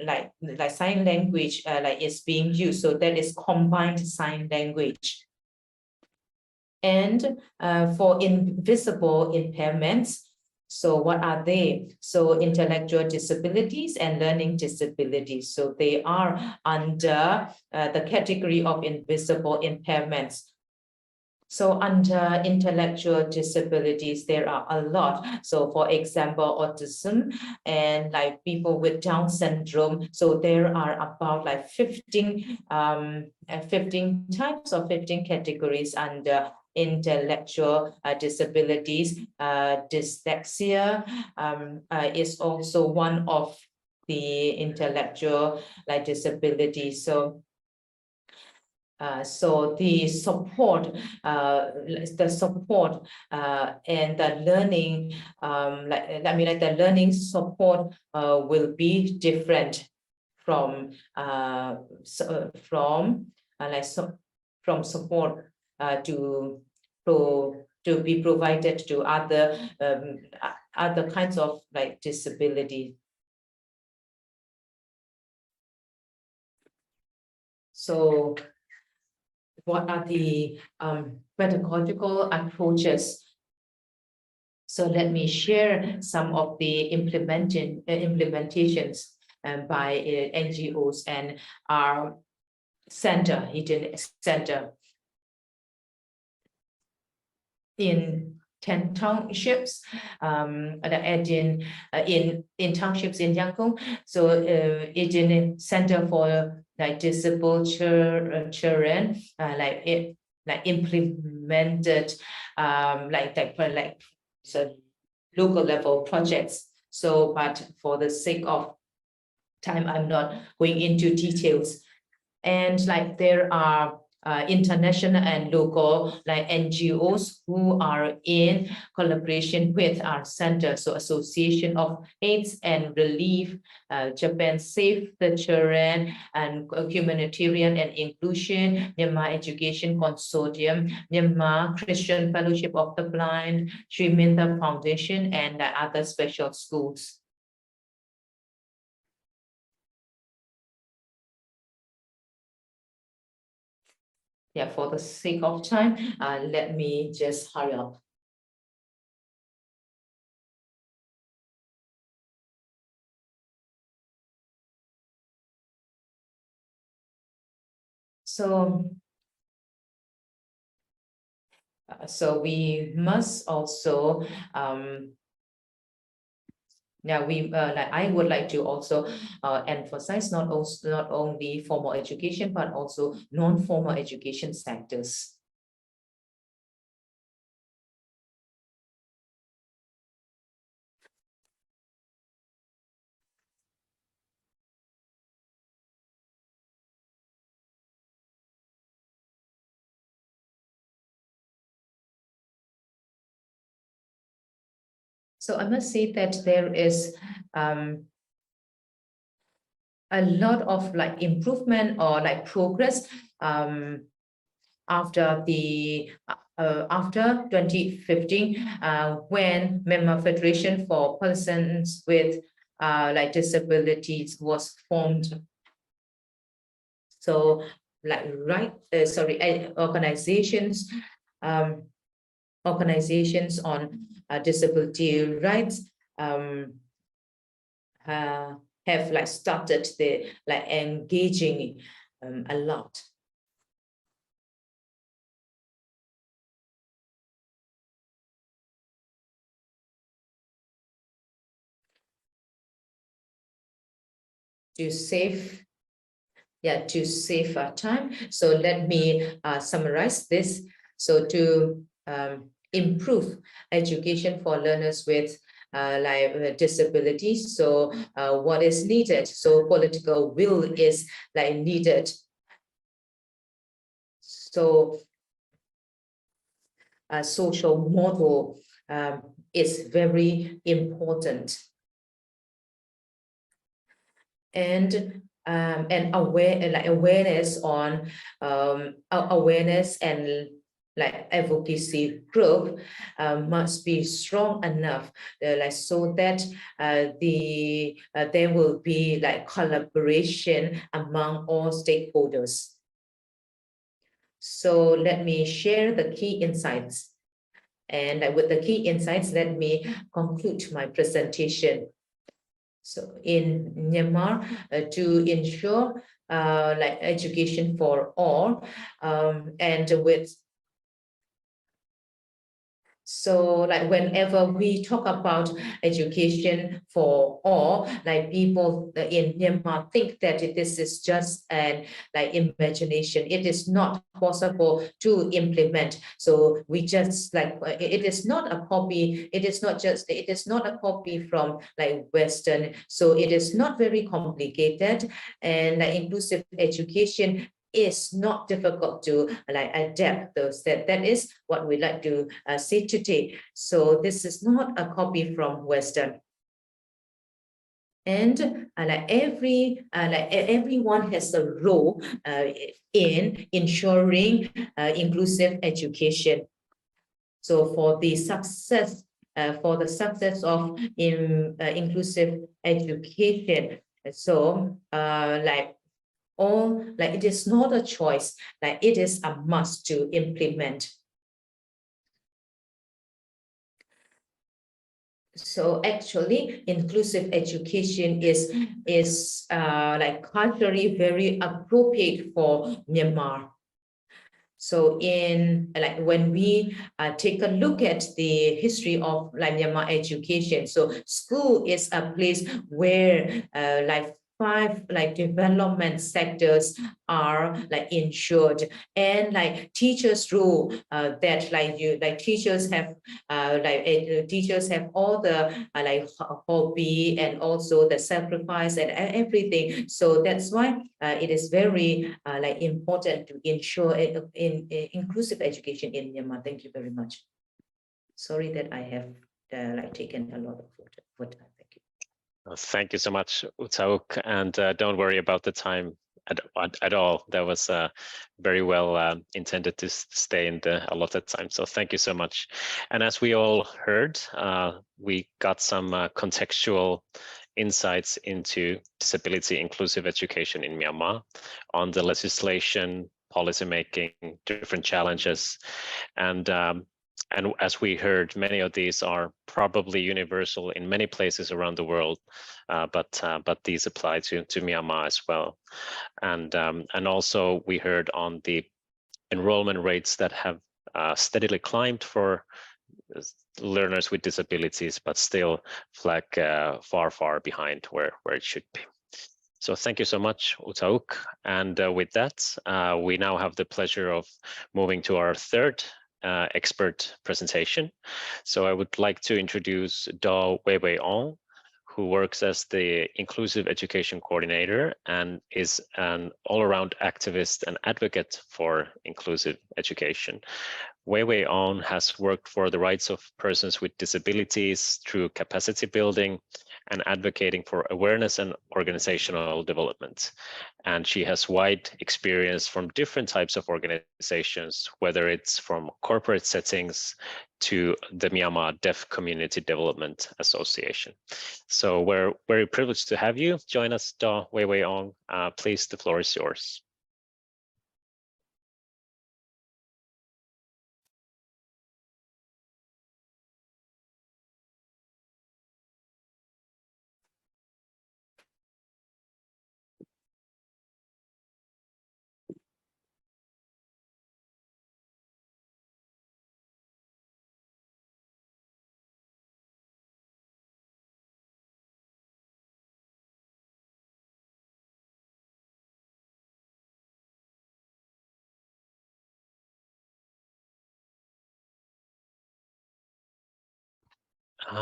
like sign language like is being used. So that is combined sign language. And for invisible impairments, so what are they? So intellectual disabilities and learning disabilities. So they are under the category of invisible impairments. So under intellectual disabilities, there are a lot. So for example, autism and like people with Down syndrome. So there are about like 15 types or 15 categories under intellectual disabilities. Dyslexia is also one of the intellectual like disabilities. So the support and the learning, the learning support will be different from support to be provided to other kinds of like disability. So what are the pedagogical approaches? So let me share some of the implementations by NGOs and our center, Hidden Center. In 10 townships, in townships in Yangon. So Hidden Center for like disabled children, implemented local level projects. So, but for the sake of time, I'm not going into details. And like there are international and local like NGOs who are in collaboration with our center. So Association of AIDS and Relief, Japan Save the Children, and Humanitarian and Inclusion, Myanmar Education Consortium, Myanmar Christian Fellowship of the Blind, Sri Minta Foundation, and other special schools. Yeah, for the sake of time, let me just hurry up. So we must also I would like to also emphasize not only formal education but also non-formal education sectors. So I must say that there is a lot of like improvement or like progress after 2015 when Myanmar Federation for Persons with like disabilities was formed. So like organizations on disability rights have like started the like engaging a lot. To save time. So let me summarize this. So to improve education for learners with disabilities. So what is needed? So political will is like needed. So a social model is very important. And awareness on awareness and like advocacy group must be strong enough so that there will be like collaboration among all stakeholders. So let me share the key insights, and with the key insights, let me conclude my presentation. So in Myanmar, to ensure like education for all, and with so like whenever we talk about education for all, like people in Myanmar think that this is just an like imagination. It is not possible to implement. So we just like it is not a copy. It is not a copy from like Western. So it is not very complicated, and inclusive education is not difficult to like adapt those. That is what we like to see today. So this is not a copy from Western. And everyone has a role in ensuring inclusive education. So for the success of inclusive education, so it is not a choice, like it is a must to implement. So actually inclusive education is like culturally very appropriate for Myanmar. So in like when we take a look at the history of like Myanmar education, so school is a place where like 5 like development sectors are like ensured, and like teachers' role that like teachers have teachers have all the like hobby and also the sacrifice and everything. So that's why it is very like important to ensure in inclusive education in Myanmar. Thank you very much. Sorry that I have like taken a lot of time. Thank you. Thank you so much, Utauk, and don't worry about the time at all. That was very well intended to stay in the allotted time. So thank you so much. And as we all heard, we got some contextual insights into disability inclusive education in Myanmar on the legislation, policymaking, different challenges, and as we heard, many of these are probably universal in many places around the world, but these apply to Myanmar as well. And also we heard on the enrollment rates that have steadily climbed for learners with disabilities, but still flag far behind where it should be. So thank you so much, Utauk. And with that, we now have the pleasure of moving to our third expert presentation. So I would like to introduce Daw Weiwei Ong, who works as the Inclusive Education Coordinator and is an all-around activist and advocate for inclusive education. Weiwei Ong has worked for the rights of persons with disabilities through capacity building and advocating for awareness and organizational development. And she has wide experience from different types of organizations, whether it's from corporate settings to the Myanmar Deaf Community Development Association. So we're very privileged to have you join us, Daw Weiwei Ong. Please, the floor is yours.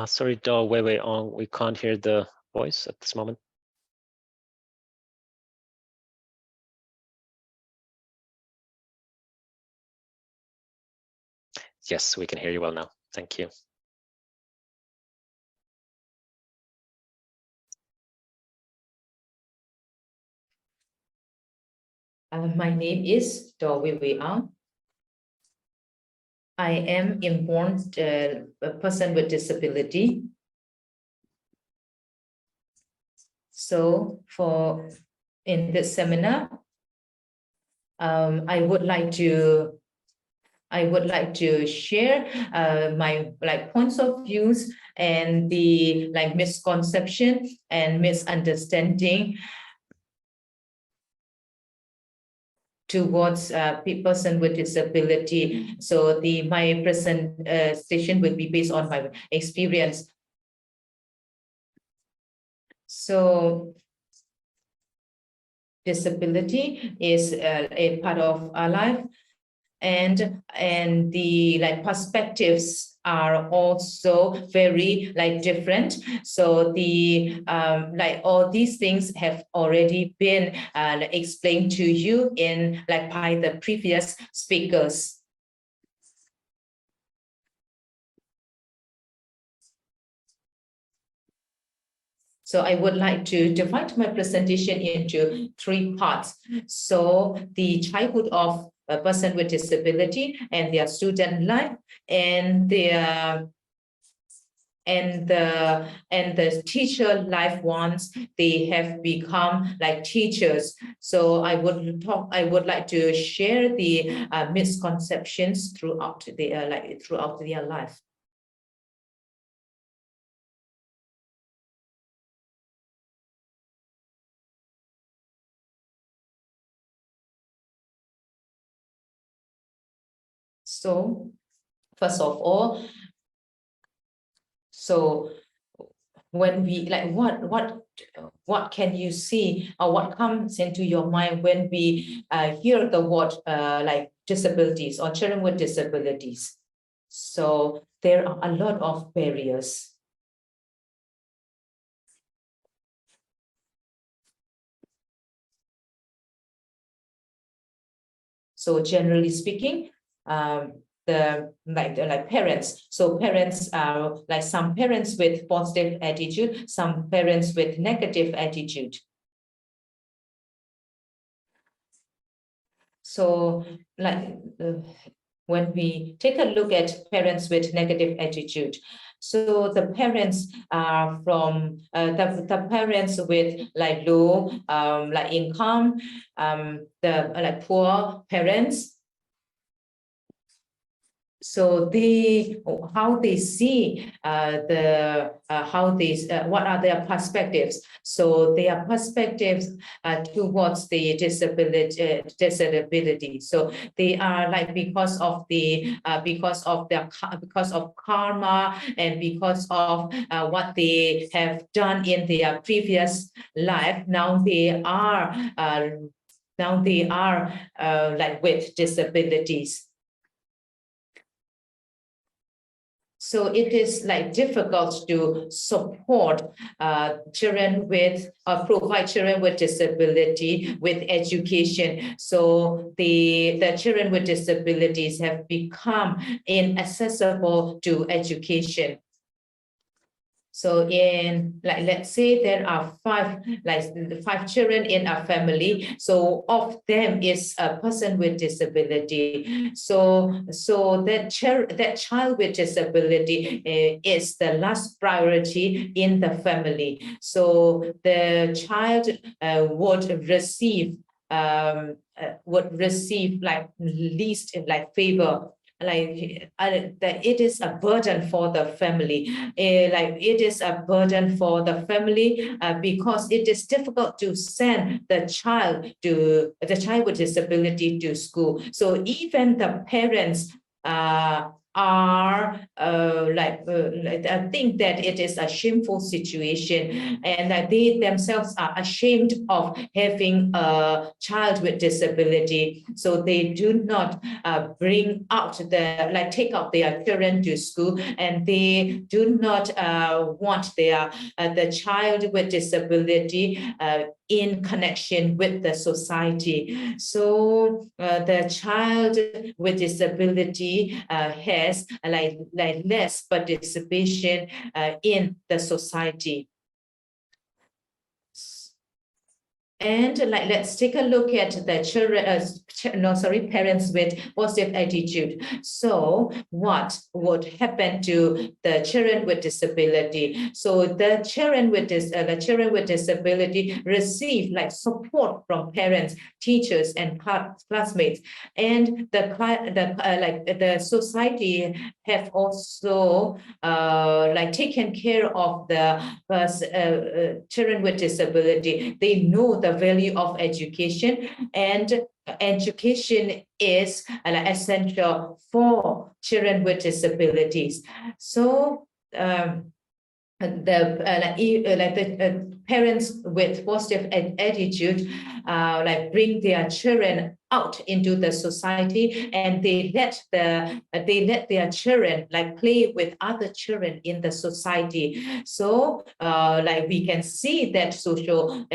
Sorry, Daw Weiwei Ong, we can't hear the voice at this moment. Yes, we can hear you well now. Thank you. My name is Daw Weiwei Ong. I am inborn a person with disability. So in this seminar, I would like to share my points of views and the misconception and misunderstanding towards person with disability. So my presentation will be based on my experience. So disability is a part of our life, and the perspectives are also very different. So all these things have already been explained to you in by the previous speakers. So I would like to divide my presentation into 3 parts. So the childhood of a person with disability and their student life and the teacher life once they have become teachers. So I would like to share the misconceptions throughout their life. So first of all, so when we like what can you see or what comes into your mind when we hear the word like disabilities or children with disabilities? So there are a lot of barriers. So generally speaking, like parents. So parents are like some parents with positive attitude, some parents with negative attitude. So like when we take a look at parents with negative attitude, so the parents are from the parents with like low like income, the like poor parents. So how they see what are their perspectives? So their perspectives towards the disability. So they are like because of karma and because of what they have done in their previous life. Now they are like with disabilities. So it is like difficult to support children with provide children with disability with education. So the children with disabilities have become inaccessible to education. So in like let's say there are five children in a family. So of them is a person with disability. So that child with disability is the last priority in the family. So the child would receive like least like favor. Like that it is a burden for the family. Like it is a burden for the family because it is difficult to send the child with disability to school. So even the parents are I think that it is a shameful situation, and that they themselves are ashamed of having a child with disability. So they do not bring out take out their children to school, and they do not want the child with disability in connection with the society. So the child with disability has like less participation in the society. And like let's take a look at the children parents with positive attitude. So what would happen to the children with disability? So the children with disability receive like support from parents, teachers, and classmates, and the society have also like taken care of the children with disability. They know the value of education, and education is essential for children with disabilities. So the parents with positive attitude bring their children out into the society, and they let their children like play with other children in the society. So like we can see that social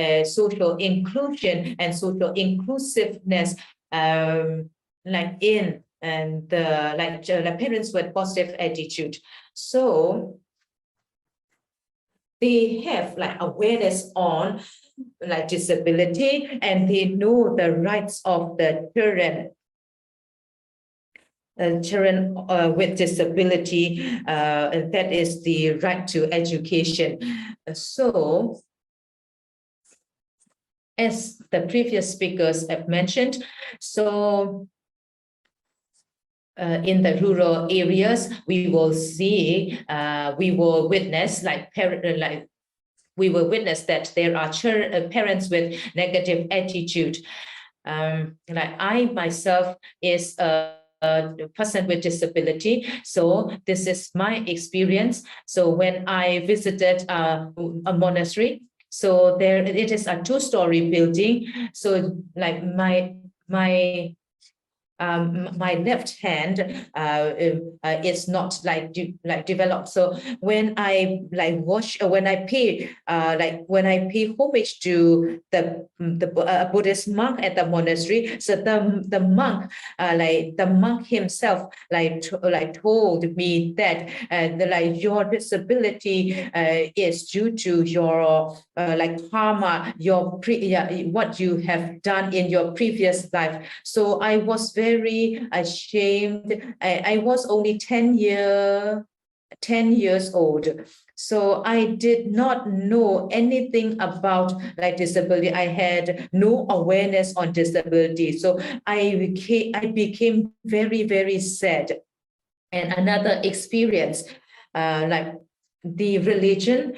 inclusion and social inclusiveness like in and the parents with positive attitude. So they have like awareness on like disability, and they know the rights of the children with disability, that is the right to education. So as the previous speakers have mentioned, so in the rural areas, we will see, we will witness that there are parents with negative attitude. Like I myself is a person with disability. So this is my experience. So when I visited a monastery, so there it is a two-story building. So like my left hand is not like developed. So when I when I pay homage to the Buddhist monk at the monastery, so the monk himself told me that your disability is due to your karma, what you have done in your previous life. So I was very ashamed. I was only 10 years old. So I did not know anything about disability. I had no awareness on disability. So I became very, very sad. And another experience, the religion.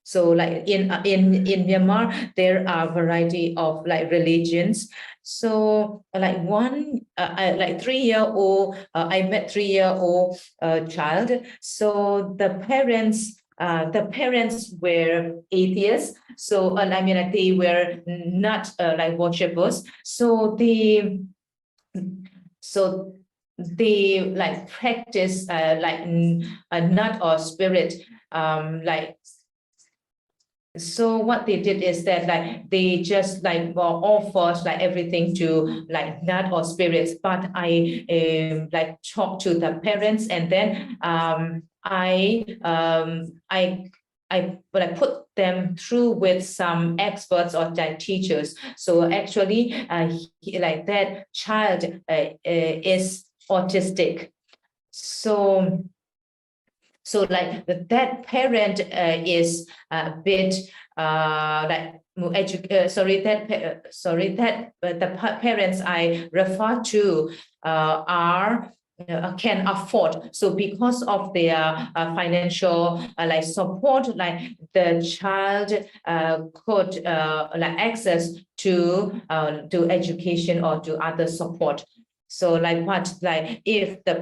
So in Myanmar, there are a variety of religions. So 3-year-old, I met 3-year-old child. So the parents were atheists. So they were not worshippers. So they practice a nut or spirit So what they did is that they just offers everything to nut or spirits. But I talked to the parents, and then I put them through with some experts or teachers. So actually, that child is autistic. So that parent is a bit the parents I refer to can afford. So because of their financial support, the child could access to education or to other support. So if the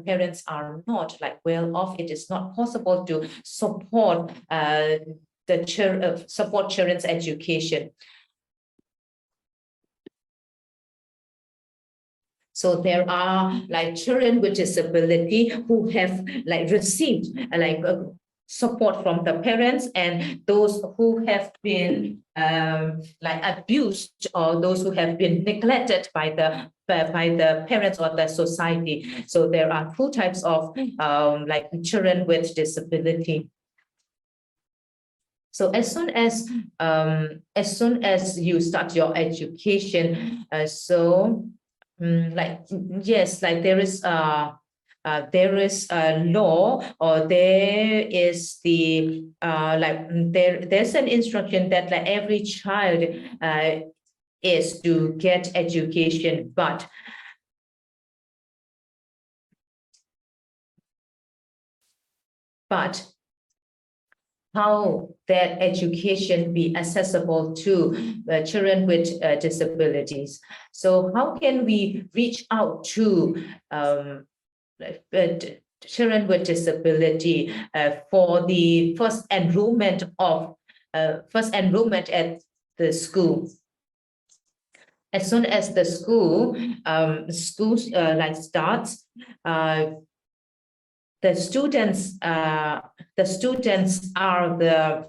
parents are not well off, it is not possible to support support children's education. So there are children with disability who have received support from the parents, and those who have been abused, or those who have been neglected by the parents or the society. So there are two types of children with disability. So as soon as you start your education, there is a law, or there is the there's an instruction that every child is to get education, but how that education be accessible to children with disabilities. So how can we reach out to children with disability for the first enrollment at the school? As soon as the school starts, the students are the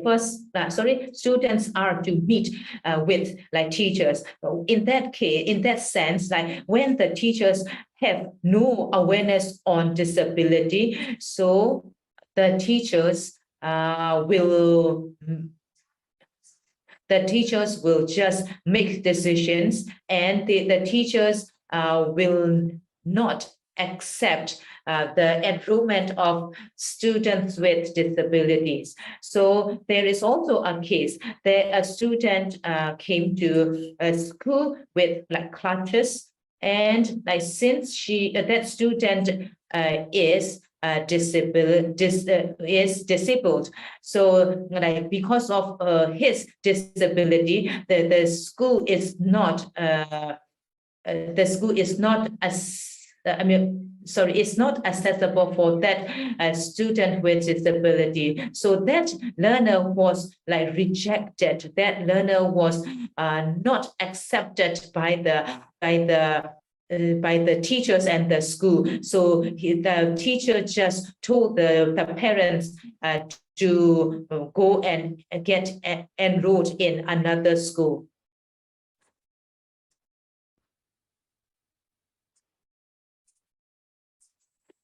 first. Students are to meet with teachers. In that case, in that sense, when the teachers have no awareness on disability, so the teachers will just make decisions, and the teachers will not accept the enrollment of students with disabilities. So there is also a case that a student came to a school with crutches, and since that student is is disabled. So like because of his disability, the school is not it's not accessible for that student with disability. So that learner was like rejected. That learner was not accepted by the teachers and the school. So the teacher just told the parents to go and get enrolled in another school.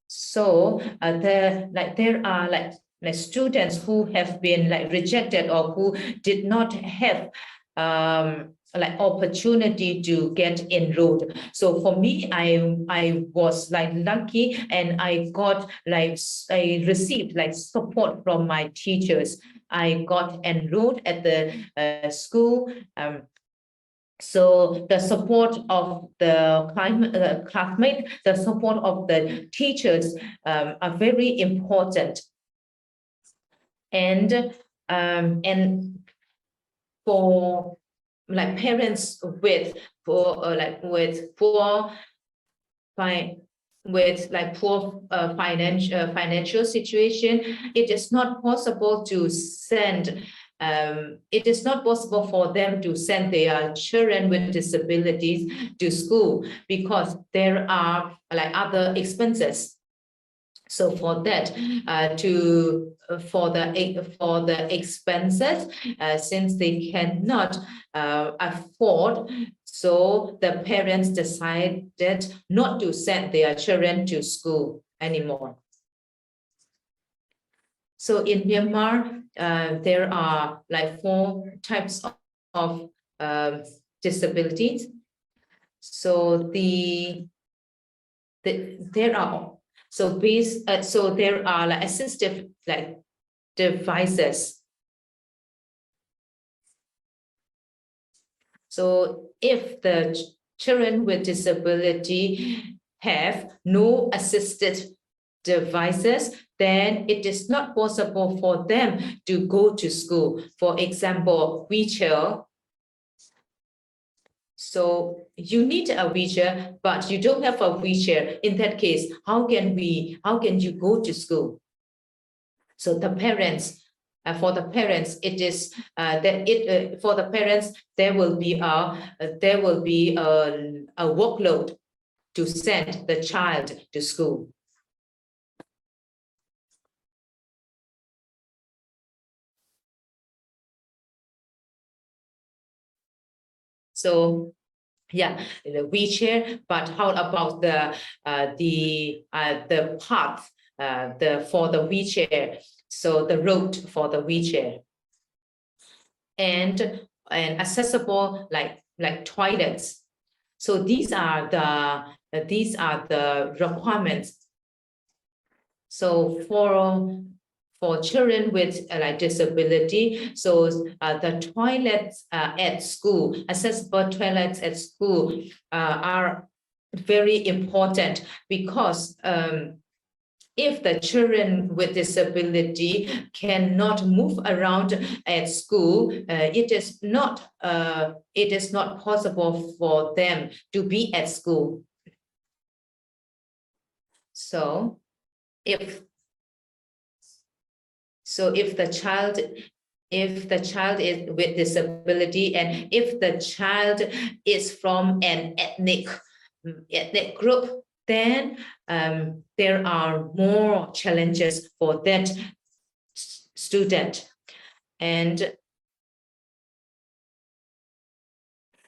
So there are like students who have been like rejected or who did not have like opportunity to get enrolled. So for me, I was like lucky, and I received like support from my teachers. I got enrolled at the school. So the support of the classmate, the support of the teachers are very important. And for like parents with poor financial situation, it is not possible to send. It is not possible for them to send their children with disabilities to school because there are like other expenses. So for that, for the expenses, since they cannot afford, so the parents decided not to send their children to school anymore. So in Myanmar, there are like 4 types of disabilities. So there are like assistive like devices. So if the children with disability have no assisted devices, then it is not possible for them to go to school. For example, wheelchair. So you need a wheelchair, but you don't have a wheelchair. In that case, how can you go to school? So the parents, for the parents, it is for the parents there will be a workload to send the child to school. So yeah, the wheelchair, but how about the path for the wheelchair? So the road for the wheelchair, and accessible like toilets. So these are the requirements. So for children with like disability, so the toilets at school, accessible toilets at school are very important, because if the children with disability cannot move around at school, it is not possible for them to be at school. So if the child is with disability, and if the child is from an ethnic group, then there are more challenges for that student. And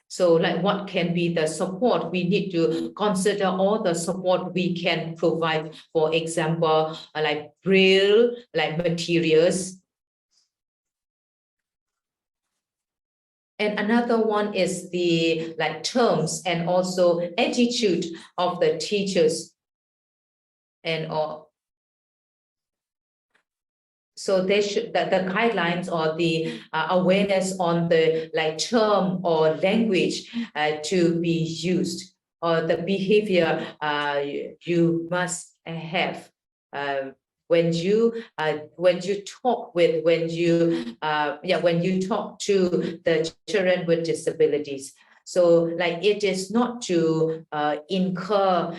so like what can be the support? We need to consider all the support we can provide. For example, like braille, like materials. And another one is the like terms and also attitude of the teachers and all. So they should the guidelines or the awareness on the like term or language to be used, or the behavior you must have. when you talk to the children with disabilities. So like it is not to incur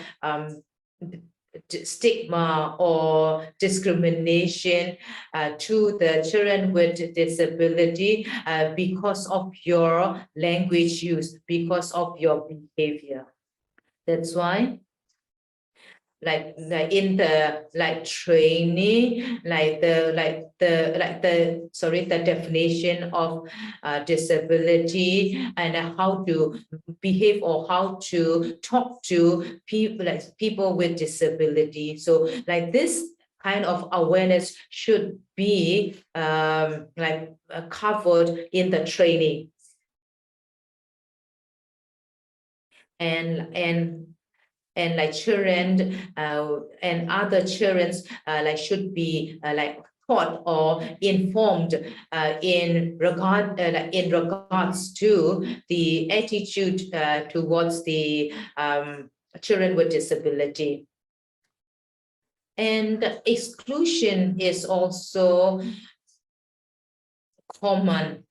stigma or discrimination to the children with disability because of your language use, because of your behavior. That's why like in the training, the definition of disability and how to behave or how to talk to people with disability. So like this kind of awareness should be covered in the training. And like children and other children should be taught or informed in regards to the attitude towards the children with disability. And exclusion is also common.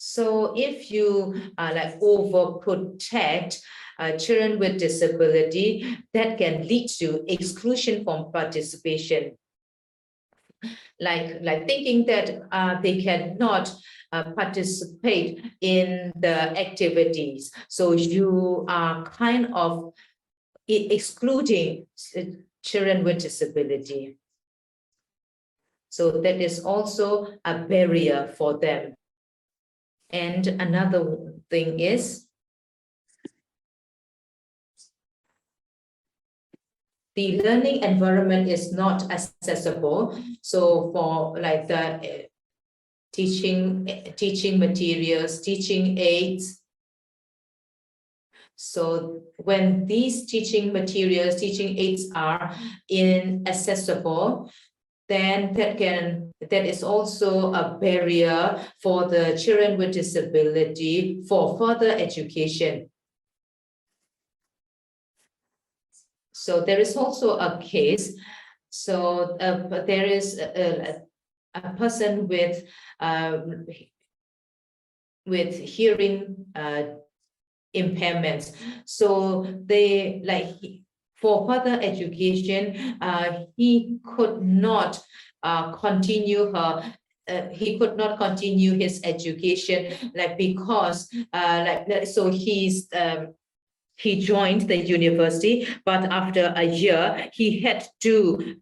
So if you overprotect children with disability, that can lead to exclusion from participation. Like thinking that they cannot participate in the activities. So you are kind of excluding children with disability. So that is also a barrier for them. And another thing is the learning environment is not accessible. So for like the teaching materials, teaching aids. So when these teaching materials, teaching aids are inaccessible, then that is also a barrier for the children with disability for further education. So there is also a case. So there is a person with hearing impairments. So they for further education, he could not continue his education because so he joined the university, but after a year he had to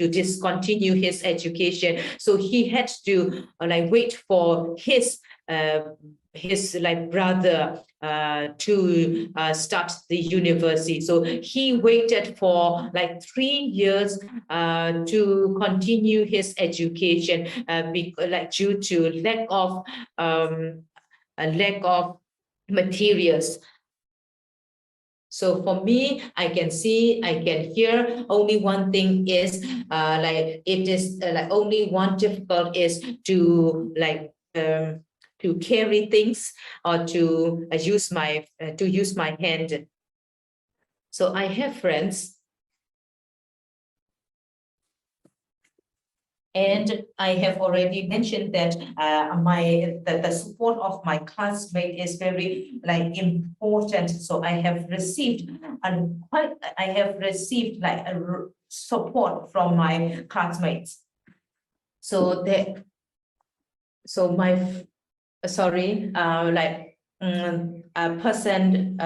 discontinue his education. So he had to wait for his brother to start the university. So he waited for 3 years to continue his education due to lack of materials. So for me, I can hear only one thing is only one difficult is to carry things or to use my hand. So I have friends. And I have already mentioned that the support of my classmate is very important. So I have received support from my classmates. So a person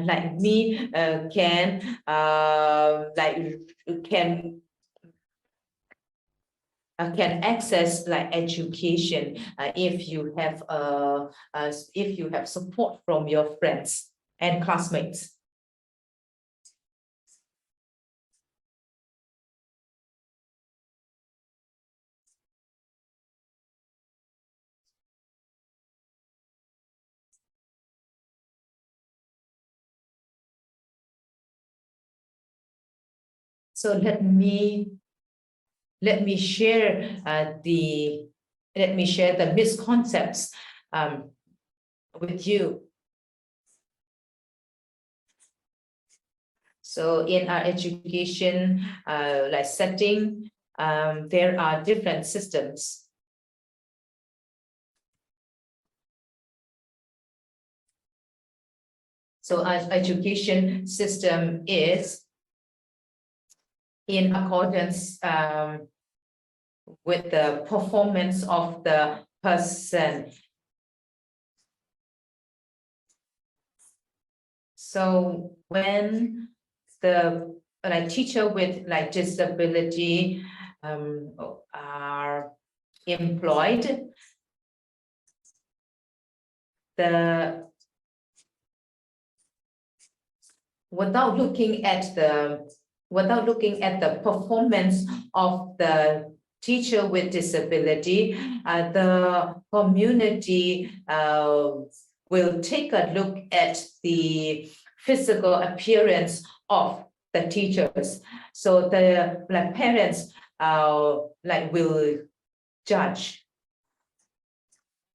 like me can access education if you have support from your friends and classmates. So let me share the misconceptions with you. So in our education like setting, there are different systems. So our education system is in accordance with the performance of the person. So when the teacher with disability are employed, without looking at the performance of the teacher with disability, the community will take a look at the physical appearance of the teachers. So the parents will judge,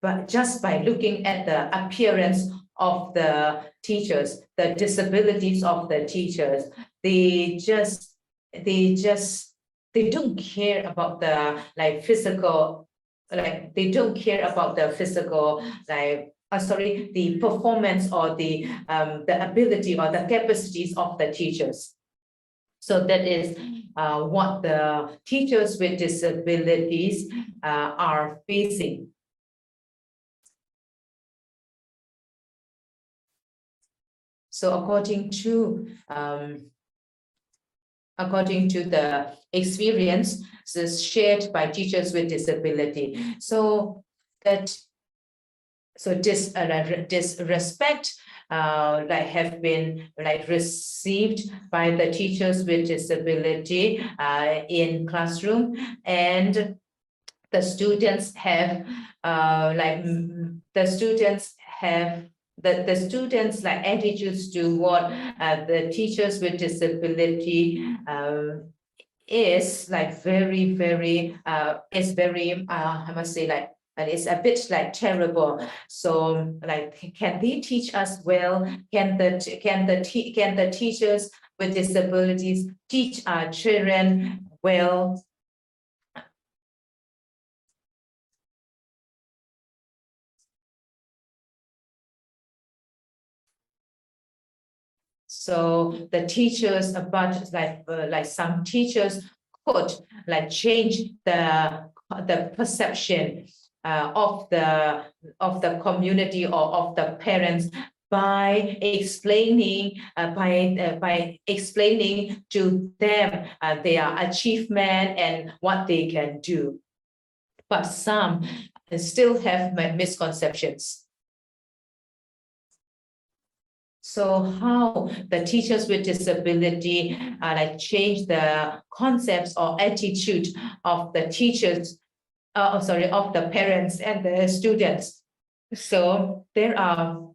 but just by looking at the appearance of the teachers, the disabilities of the teachers, they don't care about the physical, they don't care about the physical the performance or the ability or the capacities of the teachers. So that is what the teachers with disabilities are facing. So according to the experiences shared by teachers with disability, disrespect have been received by the teachers with disability in classroom, and the students have the students attitudes toward the teachers with disability is very I must say and it's a bit terrible. So can they teach us well? Can the teachers with disabilities teach our children well? So the teachers, but some teachers could change the perception of the community or of the parents by explaining to them their achievement and what they can do. But some still have misconceptions. So how the teachers with disability change the concepts or attitude of the teachers, of the parents and the students. So there are,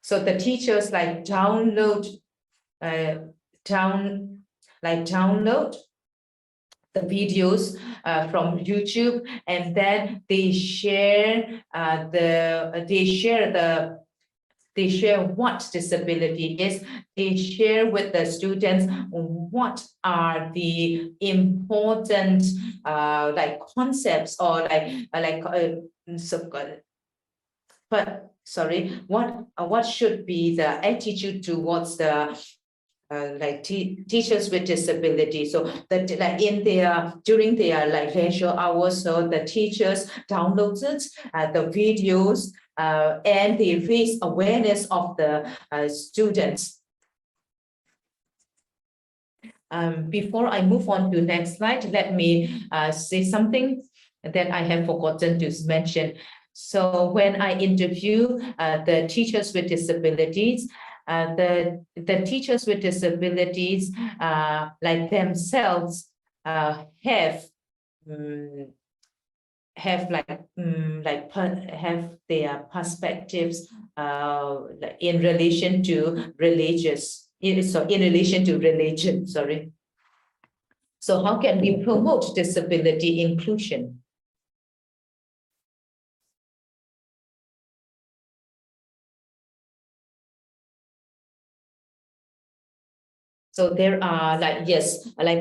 so the teachers download the videos from YouTube, and then they share what disability is. They share with the students what are the important concepts or what should be the attitude towards the teachers with disability. So that during their leisure hours, so the teachers downloaded the videos and they raise awareness of the students. Before I move on to the next slide, let me say something that I have forgotten to mention. So when I interview the teachers with disabilities, the teachers with disabilities themselves have their perspectives in relation to religion. Sorry. So how can we promote disability inclusion? So there are like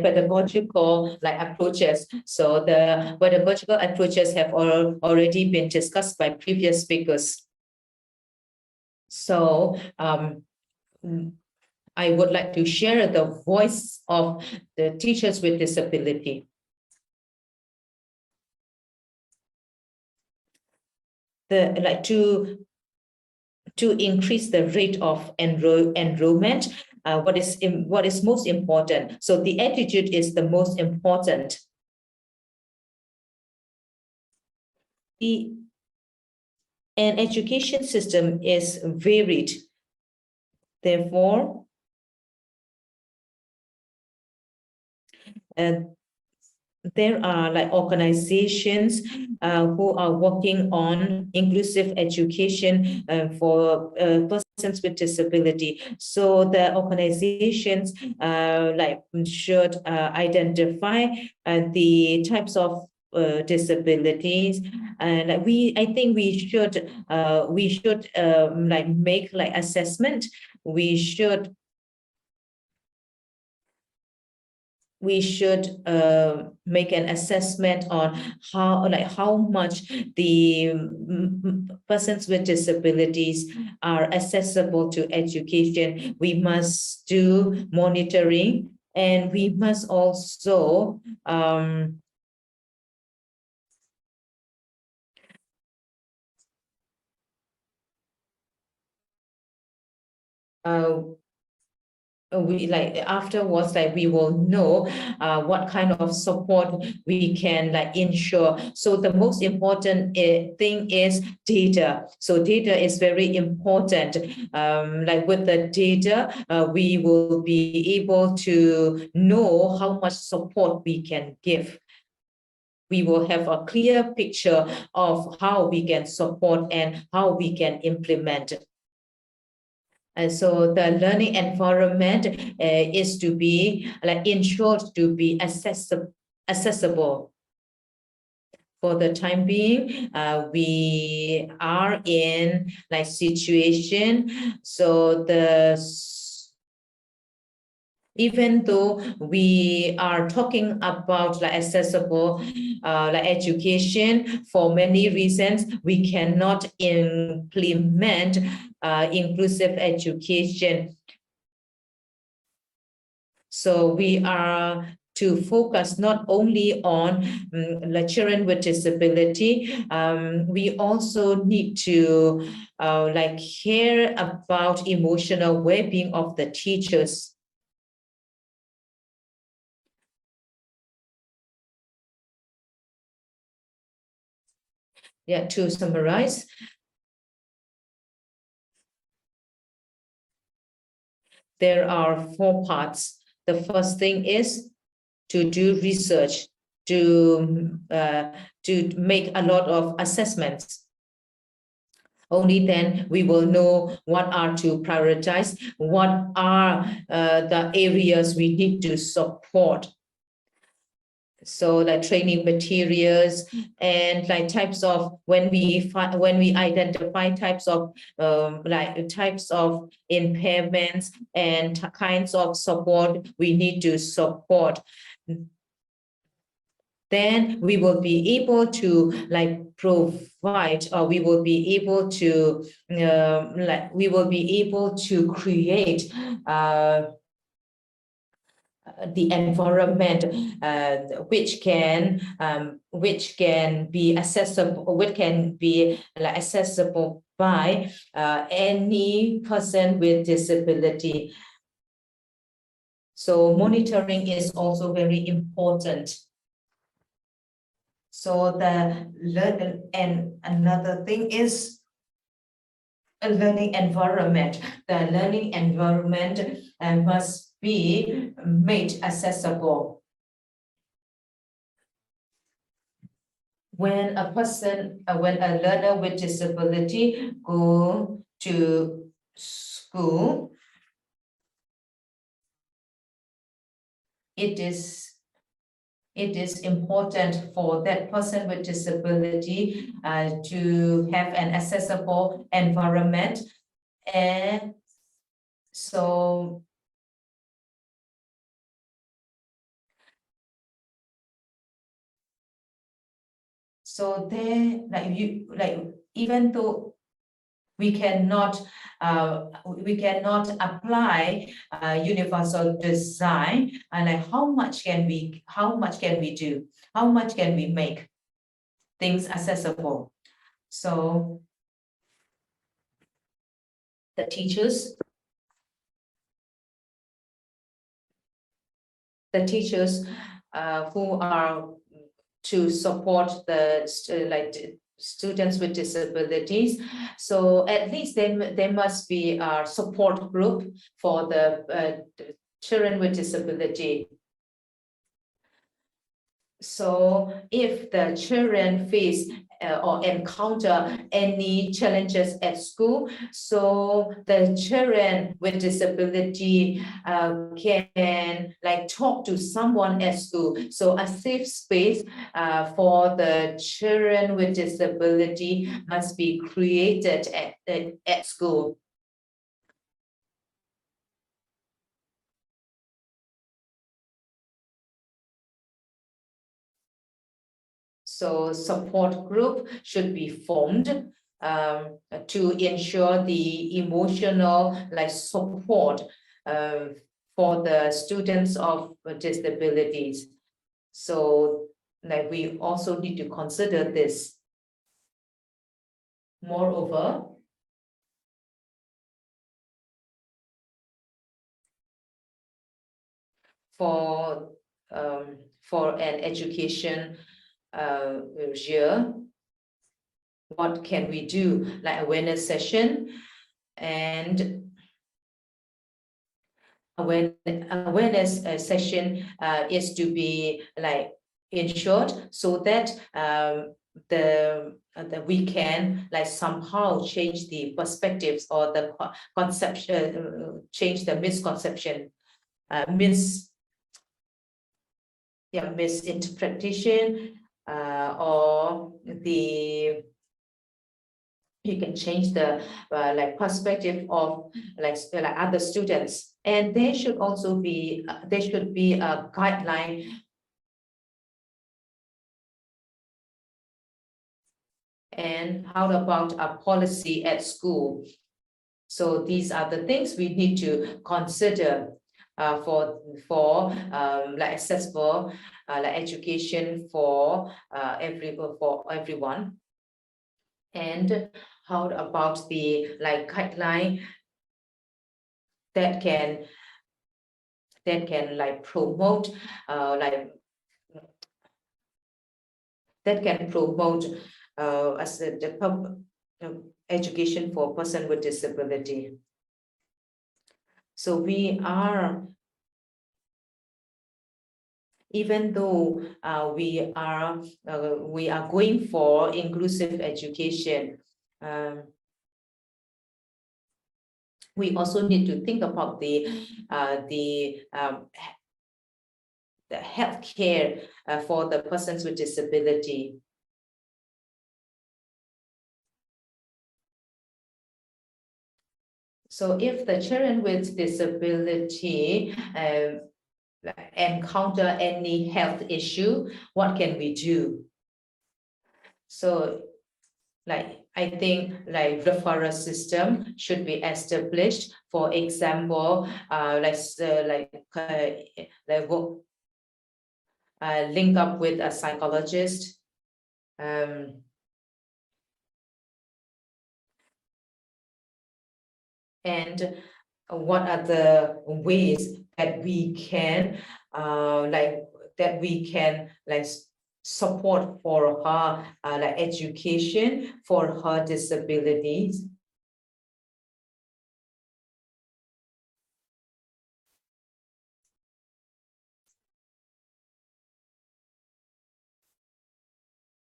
pedagogical approaches. So the pedagogical approaches have already been discussed by previous speakers. So I would like to share the voice of the teachers with disability. To increase the rate of enrollment, what is most important? So the attitude is the most important. An education system is varied. Therefore, there are organizations who are working on inclusive education for persons with disability. So the organizations should identify the types of disabilities, and I think we should make assessment. We should make an assessment on how much the persons with disabilities are accessible to education. We must do monitoring, and we must also afterwards, we will know what kind of support we can ensure. So the most important thing is data. So data is very important. With the data, we will be able to know how much support we can give. We will have a clear picture of how we can support and how we can implement. And so the learning environment is to be ensured to be accessible. For the time being, we are in situation. So even though we are talking about accessible education, for many reasons, we cannot implement inclusive education. So we are to focus not only on children with disability, we also need to care about emotional well-being of the teachers. Yeah, to summarize, there are 4 parts. The first thing is to do research, to make a lot of assessments. Only then we will know what are to prioritize, what are the areas we need to support. So training materials and types of, when we identify types of types of impairments and kinds of support we need to support, then we will be able to provide, or we will be able to create the environment which can be accessible, which can be accessible by any person with disability. So monitoring is also very important. So and another thing is a learning environment. The learning environment must be made accessible. When a learner with disability go to school, it is important for that person with disability to have an accessible environment. And so So there, even though we cannot apply universal design, and how much can we do? How much can we make things accessible? So the teachers who are to support the students with disabilities. So at least there must be a support group for the children with disability. So if the children face or encounter any challenges at school, so the children with disability can talk to someone at school. So a safe space for the children with disability must be created at school. So support group should be formed to ensure the emotional support for the students of disabilities. So we also need to consider this. Moreover, for an education year, what can we do? Like awareness session and awareness session is to be ensured so that we can somehow change the perspectives or the conception, change the misconception, misinterpretation, or you can change the perspective of other students. And there should also be a guideline and how about a policy at school. So these are the things we need to consider for accessible education for everyone. And how about the guideline that can promote as the education for person with disability. So we are, even though we are going for inclusive education, we also need to think about the health care for the persons with disability. So if the children with disability encounter any health issue, what can we do? So I think referral system should be established. For example, link up with a psychologist. And what are the ways that we can support for her education for her disabilities.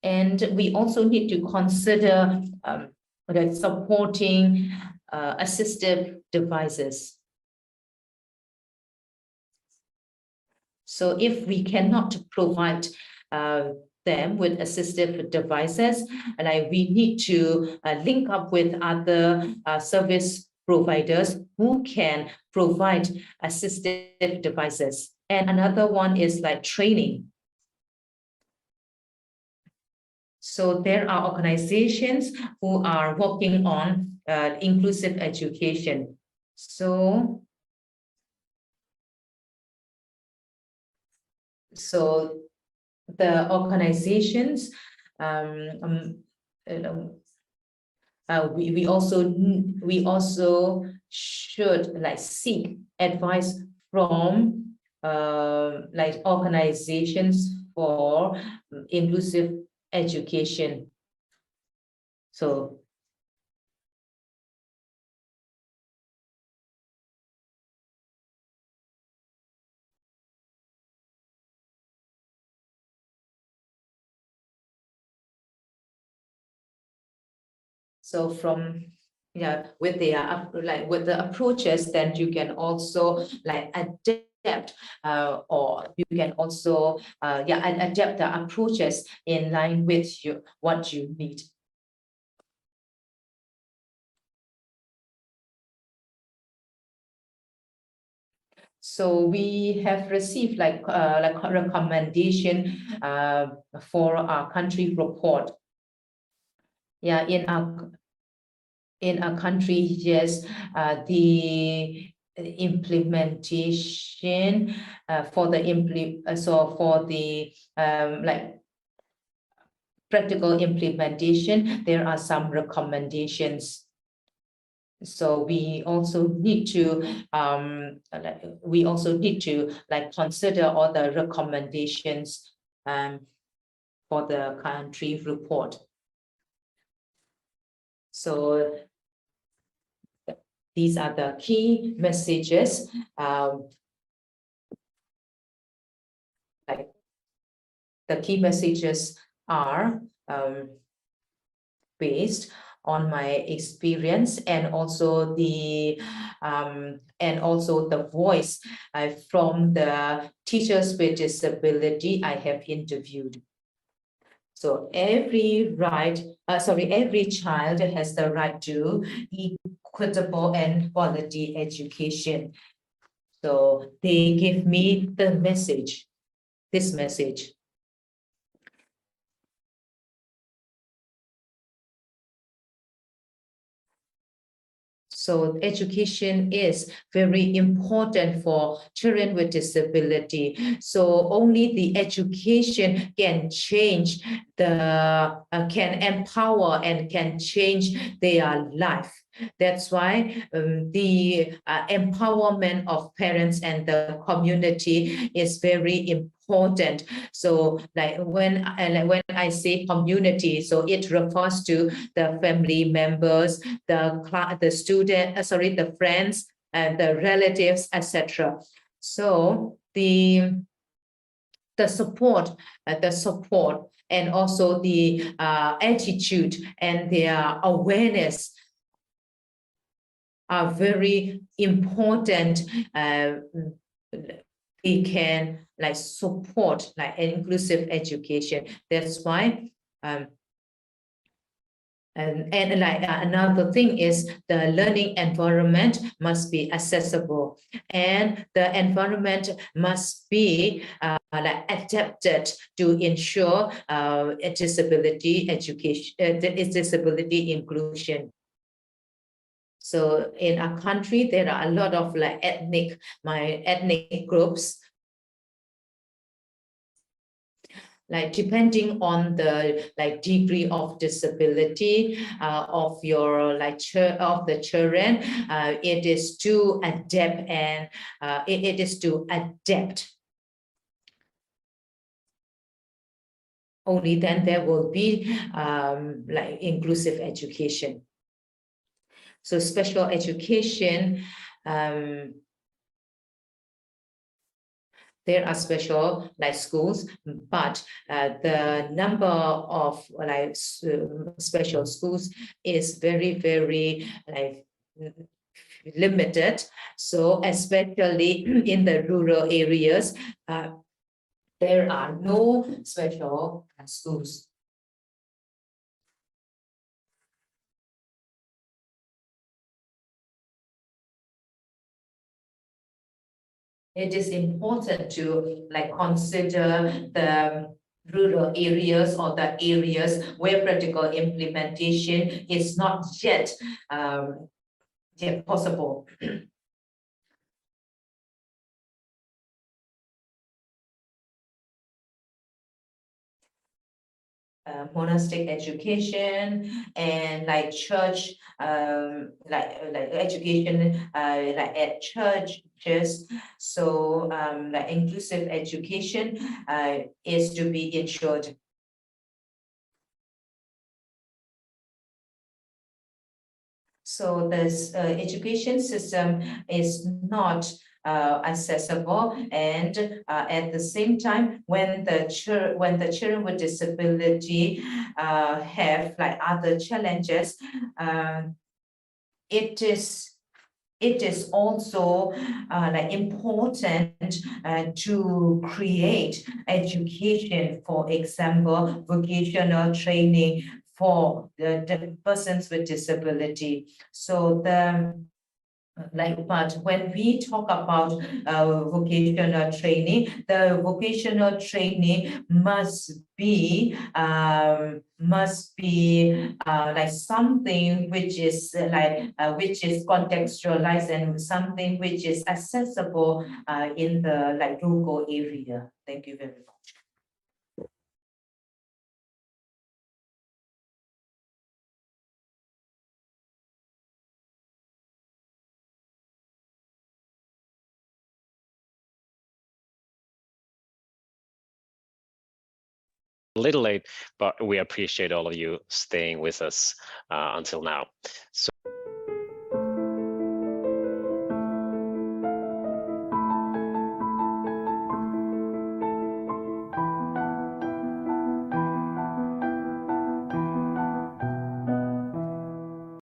And we also need to consider supporting assistive devices. So if we cannot provide them with assistive devices, we need to link up with other service providers who can provide assistive devices. And another one is training. So there are organizations who are working on inclusive education. So the organizations, you know, we also should like seek advice from like organizations for inclusive education. So from with the with the approaches, then you can also like adapt or you can also adapt the approaches in line with what you need. So we have received like a recommendation for our country report. Yeah, in our country, yes, the implementation for the like practical implementation, there are some recommendations. So we also need to like consider all the recommendations for the country report. So these are the key messages. Like the key messages are based on my experience and also the voice from the teachers with disability I have interviewed. So every child has the right to equitable and quality education. So they give me the message, this message. So education is very important for children with disability. So only the education can change can empower and can change their life. That's why the empowerment of parents and the community is very important. So like when I say community, so it refers to the family members, the student, the friends, and the relatives, etc. So the support and also the attitude and their awareness are very important. We can like support like an inclusive education. That's why and like another thing is the learning environment must be accessible, and the environment must be like adapted to ensure disability education, disability inclusion. So in our country, there are a lot of like ethnic groups. Like depending on the like degree of disability of your like of the children, it is to adapt and it is to adapt. Only then there will be like inclusive education. So special education, there are special like schools, but the number of like special schools is very, very like limited. So especially in the rural areas, there are no special schools. It is important to like consider the rural areas or the areas where practical implementation is not yet possible. Monastic education and like church, like education, like at churches. So like inclusive education is to be ensured. So this education system is not accessible, and at the same time, when the children with disability have like other challenges, it is also like important to create education, for example, vocational training for the persons with disability. So but when we talk about vocational training, the vocational training must be like something which is which is contextualized and something which is accessible in the like rural area. Thank you very much. A little late, but we appreciate all of you staying with us until now. So